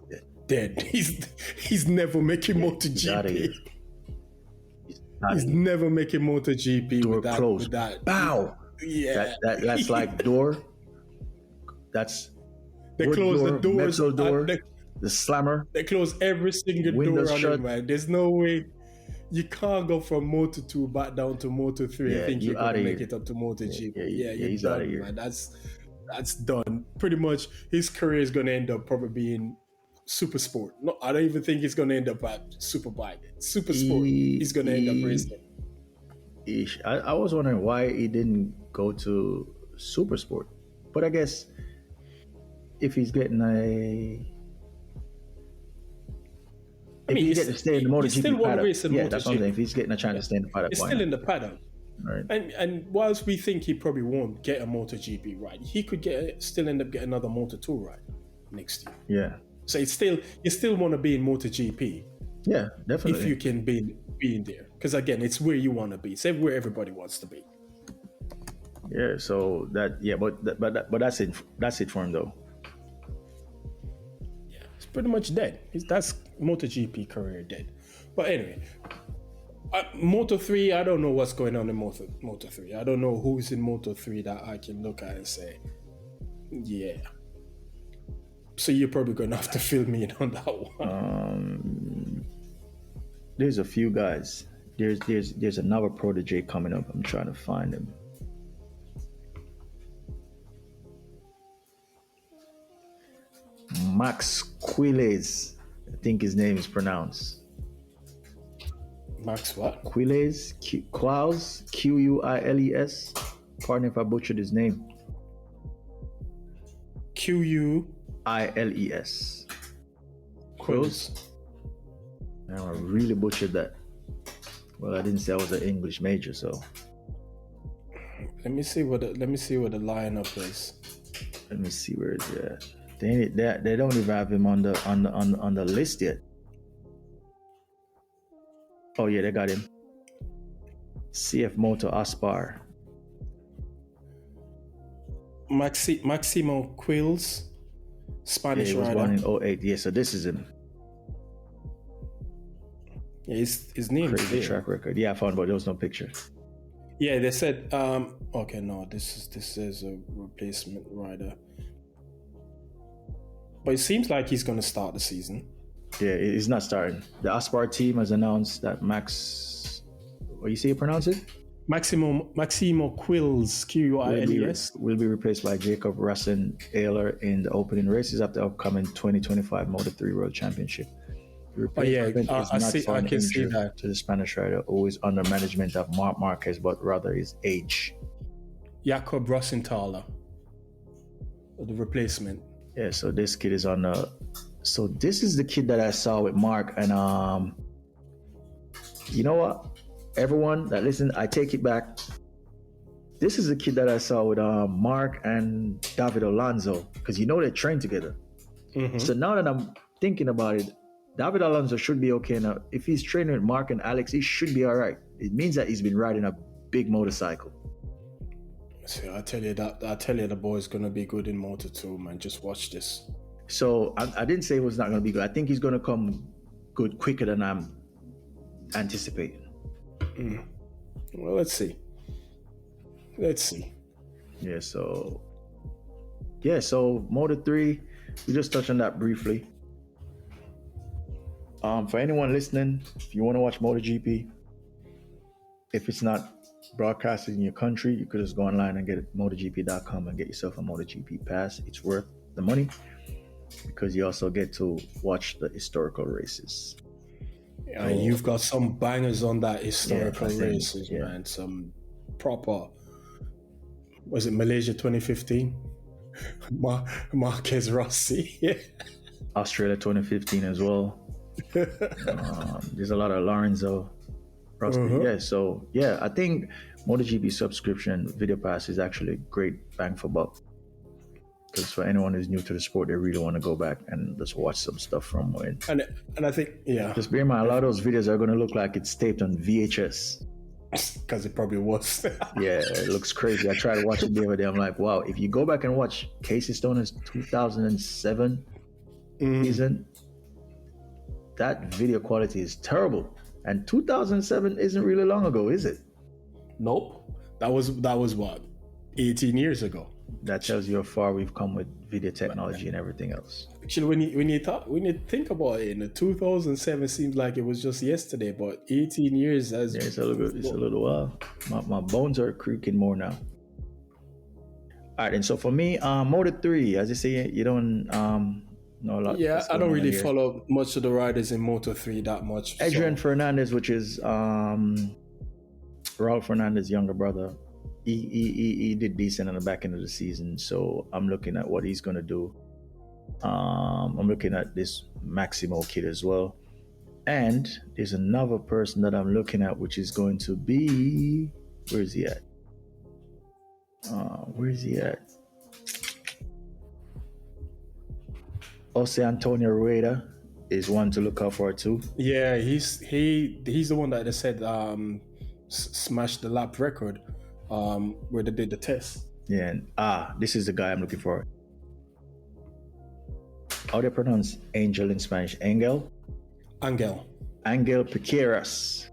C: Dead. He's never making MotoGP. He's never making MotoGP
B: Door
C: with that.
B: closed.
C: With that.
B: Bow.
C: Yeah.
B: That's like door. That's
C: they close
B: door,
C: the doors.
B: metal door, the slammer.
C: They close every single
B: Windows
C: door on
B: shut.
C: him, man. There's no way. You can't go from Moto2 back down to Moto3 and think you're gonna make it up to MotoGP. Yeah,
B: he's
C: done,
B: out of here.
C: man. That's done. Pretty much his career is gonna end up probably being super sport. No, I don't even think he's gonna end up at Superbike. Super sport. He's gonna end up racing.
B: I was wondering why he didn't go to super sport. But I guess if he's getting if he get to stay in the MotoGP paddock, that's what I'm saying. If he's getting a chance to stay in the paddock,
C: he's still in the paddock.
B: Right.
C: And whilst we think he probably won't get a MotoGP ride, he could still end up getting another Moto2 ride next year.
B: Yeah.
C: So you still want to be in MotoGP.
B: Yeah, definitely.
C: If you can be in there, because again, it's where you want to be. It's where everybody wants to be.
B: Yeah. So but that's it. That's it for him though.
C: Yeah, it's pretty much dead. That's MotoGP career dead. But anyway. Moto3, I don't know what's going on in Moto3. I don't know who's in Moto3 that I can look at and say, yeah. So you're probably going to have to fill me in on that one.
B: There's a few guys. There's another protege coming up. I'm trying to find him. Max Quiles, I think his name is pronounced.
C: Max what?
B: Quiles, Quiles. Pardon if I butchered his name.
C: Quiles.
B: Quiles. And I really butchered that. Well, I didn't say I was an English major, so
C: Let me see what the lineup is.
B: let me see where it's at. They don't even have him on the list yet. Oh yeah, they got him. CF Moto Aspar.
C: Maximo Quills, Spanish
B: He was
C: rider.
B: born in 08. Yeah, so this is him.
C: Yeah, his name is
B: Crazy
C: there.
B: track record. Yeah, I found, but there was no picture.
C: Yeah, they said. Okay, no, this is a replacement rider. But it seems like he's going to start the season.
B: Yeah, he's not starting. The Aspar team has announced that Max. What you say you pronounce it?
C: Maximo Quills, Quilles.
B: Will be replaced by Jacob Rassen Ehler in the opening races of the upcoming 2025 Moto3 World Championship. The replacement
C: I can see that.
B: To the Spanish rider who is under management of Marc Marquez, but rather his age.
C: Jakob Rossenthaler, the replacement.
B: Yeah, so this kid is on the. So this is the kid that I saw with Mark, and you know what? Everyone that listened, I take it back. This is the kid that I saw with Mark and David Alonso, because you know they train together.
C: Mm-hmm.
B: So now that I'm thinking about it, David Alonso should be okay now. If he's training with Mark and Alex, he should be all right. It means that he's been riding a big motorcycle.
C: So I tell you the boy's gonna be good in Moto2, man. Just watch this.
B: So I didn't say it was not going to be good. I think he's going to come good quicker than I'm anticipating.
C: Well, let's see.
B: Yeah, so Moto3, we just touched on that briefly. For anyone listening, if you want to watch MotoGP, if it's not broadcasted in your country, you could just go online and get MotoGP.com and get yourself a MotoGP pass. It's worth the money, because you also get to watch the historical races.
C: Yeah, you've got some bangers on that historical races,
B: yeah.
C: man. Some proper. Was it Malaysia 2015? Marquez Rossi.
B: Australia 2015 as well. There's a lot of Lorenzo Rossi. Yeah, so yeah, I think MotoGP subscription video pass is actually a great bang for buck. Because for anyone who's new to the sport, they really want to go back and just watch some stuff from when.
C: And I think, yeah.
B: Just bear in mind, a lot of those videos are going to look like it's taped on VHS.
C: Because it probably was.
B: Yeah, it looks crazy. I tried to watch it the other day. I'm like, wow, if you go back and watch Casey Stoner's 2007 season, that video quality is terrible. And 2007 isn't really long ago, is it?
C: Nope. That was what? 18 years ago.
B: That tells you how far we've come with video technology and everything else.
C: Actually, when you think about it, in 2007 seems like it was just yesterday, but 18 years as
B: it's a little while. My bones are creaking more now. All right, and so for me, Moto3, as you say, you don't know a lot.
C: Yeah, I don't really follow much of the riders in Moto3 that much.
B: Adrian Fernandez, which is Raul Fernandez's younger brother. He did decent on the back end of the season, so I'm looking at what he's going to do. I'm looking at this Maximo kid as well. And there's another person that I'm looking at, which is going to be... Where is he at? Jose Antonio Rueda is one to look out for too.
C: Yeah, he's the one that they said smashed the lap record where they did the test.
B: Yeah, and this is the guy I'm looking for. How do you pronounce angel in Spanish? Angel Piqueras.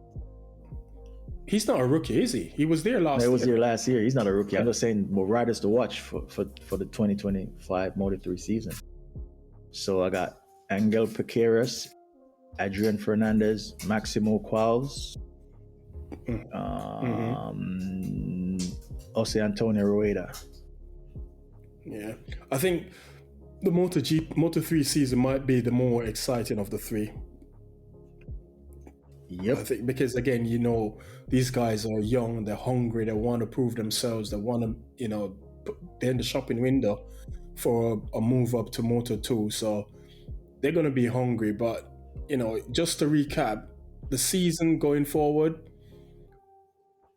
C: He's not a rookie, is he? He was there last year.
B: He was there last year. He's not a rookie. I'm just saying more riders to watch for the 2025 Moto3 season. So I got Angel Piqueras, Adrian Fernandez, Maximo Qualls, Jose Antonio Rueda.
C: Yeah, I think the Moto3 season might be the more exciting of the three.
B: Yep.
C: I think because again, these guys are young, they're hungry, they want to prove themselves, they want to, they're in the shopping window for a move up to Moto2, so they're going to be hungry. But just to recap, the season going forward,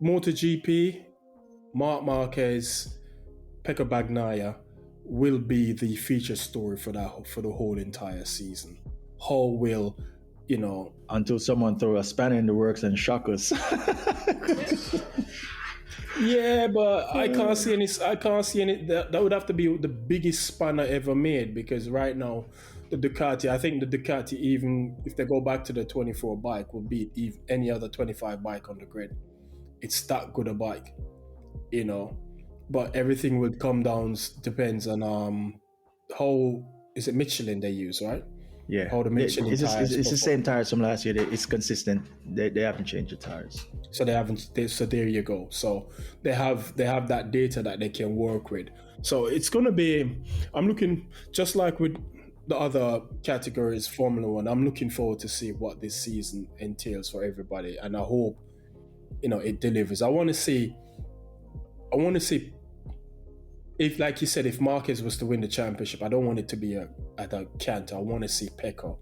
C: MotoGP, Marc Marquez, Pecco Bagnaia will be the feature story for the whole entire season. How will,
B: until someone throw a spanner in the works and shock us.
C: Yeah, but I can't see any. That would have to be the biggest spanner ever made, because right now, the Ducati. I think the Ducati, even if they go back to the 24 bike, will beat any other 25 bike on the grid. It's that good a bike, But everything will come down. Depends on how is it Michelin they use, right?
B: Yeah,
C: how the Michelin tires.
B: It's the same tires from last year. It's consistent. They haven't changed the tires.
C: So so there you go. So they have that data that they can work with. So it's gonna be. I'm looking, just like with the other categories, Formula One. I'm looking forward to see what this season entails for everybody, and I hope it delivers. I want to see. If, like you said, if Marquez was to win the championship, I don't want it to be at a canter. I want to see Pecco.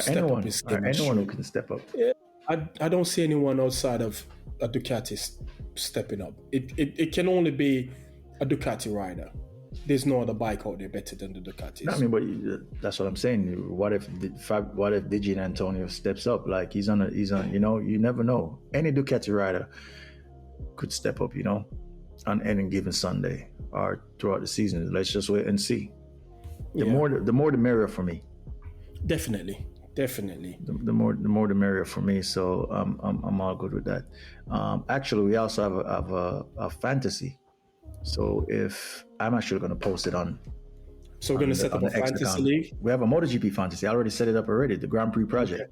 B: Anyone who can step up.
C: Yeah, I don't see anyone outside of a Ducati stepping up. It can only be a Ducati rider. There's no other bike out there better than the Ducatis.
B: I mean, but that's what I'm saying. What if Digi Antonio steps up? Like he's on. You never know. Any Ducati rider could step up. On any given Sunday or throughout the season. Let's just wait and see. The more the merrier for me.
C: Definitely.
B: The more the merrier for me. So I'm all good with that. Actually, we also have a fantasy. So if I'm actually going to post it on.
C: So we're going to set up a fantasy league.
B: We have a MotoGP fantasy. I already set it up already. The Grand Prix project.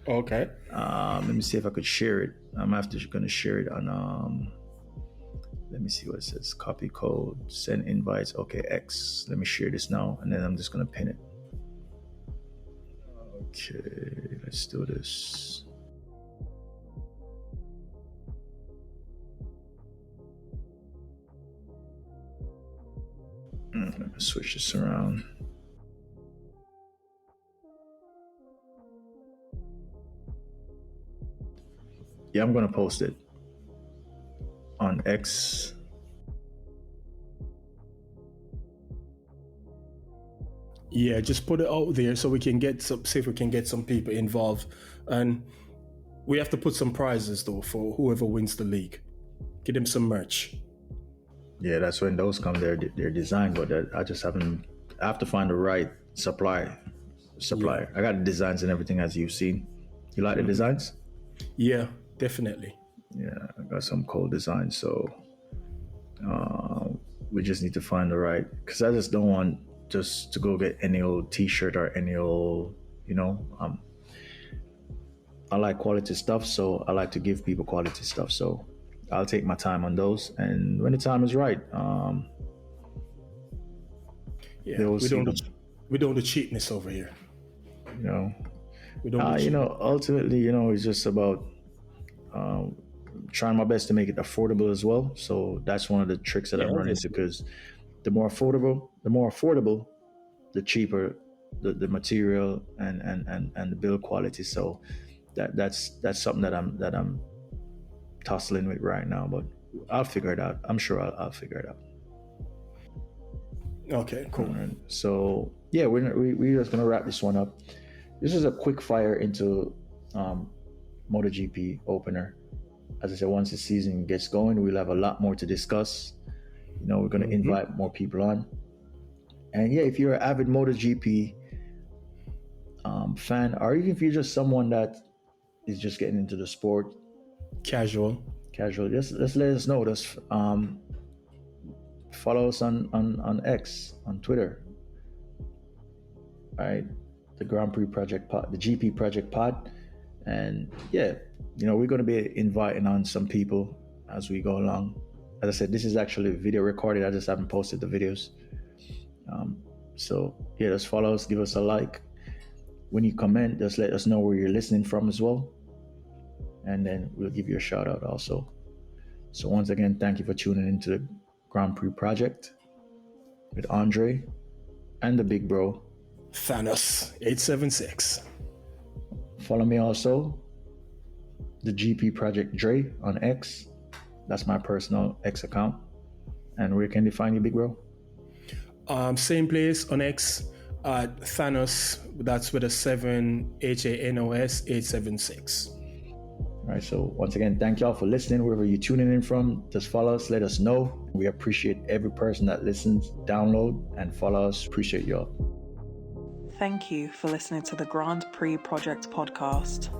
C: Okay.
B: Let me see if I could share it. I'm going to share it on. Let me see what it says. Copy code, send invites. Okay, X. Let me share this now, and then I'm just gonna pin it. Okay, let's do this. Let me switch this around. Yeah, I'm gonna post it on X.
C: Yeah, just put it out there so we can see if we can get some people involved, and we have to put some prizes though for whoever wins the league. Get them some merch.
B: Yeah, that's when those come. They're designed, but I just haven't. I have to find the right supplier. Yeah. I got the designs and everything, as you've seen. You like the designs?
C: Yeah, definitely.
B: Yeah, I got some cool designs, so we just need to find the right, because I just don't want just to go get any old t-shirt or any old, I like quality stuff, so I like to give people quality stuff, so I'll take my time on those, and when the time is right,
C: we don't do cheapness over here.
B: We don't ultimately, it's just about trying my best to make it affordable as well. So that's one of the tricks that I'm running into, because the more affordable, the cheaper the material and the build quality. So that's something that I'm tussling with right now, but I'll figure it out. I'm sure I'll figure it out.
C: Okay, cool.
B: Right. So yeah, we're just gonna wrap this one up. This is a quick fire into MotoGP opener. As I said, once the season gets going, we'll have a lot more to discuss. We're going to invite more people on. And yeah, if you're an avid MotoGP fan, or even if you're just someone that is just getting into the sport,
C: casual, just
B: let us know. Just follow us on X, on Twitter. All right, the Grand Prix Project Pod, the GP Project Pod, and yeah. We're going to be inviting on some people as we go along. As I said, this is actually video recorded. I just haven't posted the videos. So yeah, just follow us, give us a like. When you comment, just let us know where you're listening from as well. And then we'll give you a shout out also. So once again, thank you for tuning into the Grand Prix Project with Andre and the big bro,
C: Thanos876.
B: Follow me also, the GP Project Dre on X. That's my personal X account. And where can they find you, big bro?
C: Same place on X at Thanos. That's with a 7 HANOS 876.
B: All right, so once again, thank y'all for listening. Wherever you're tuning in from, just follow us, let us know. We appreciate every person that listens, download, and follow us. Appreciate y'all.
A: Thank you for listening to the Grand Prix Project podcast.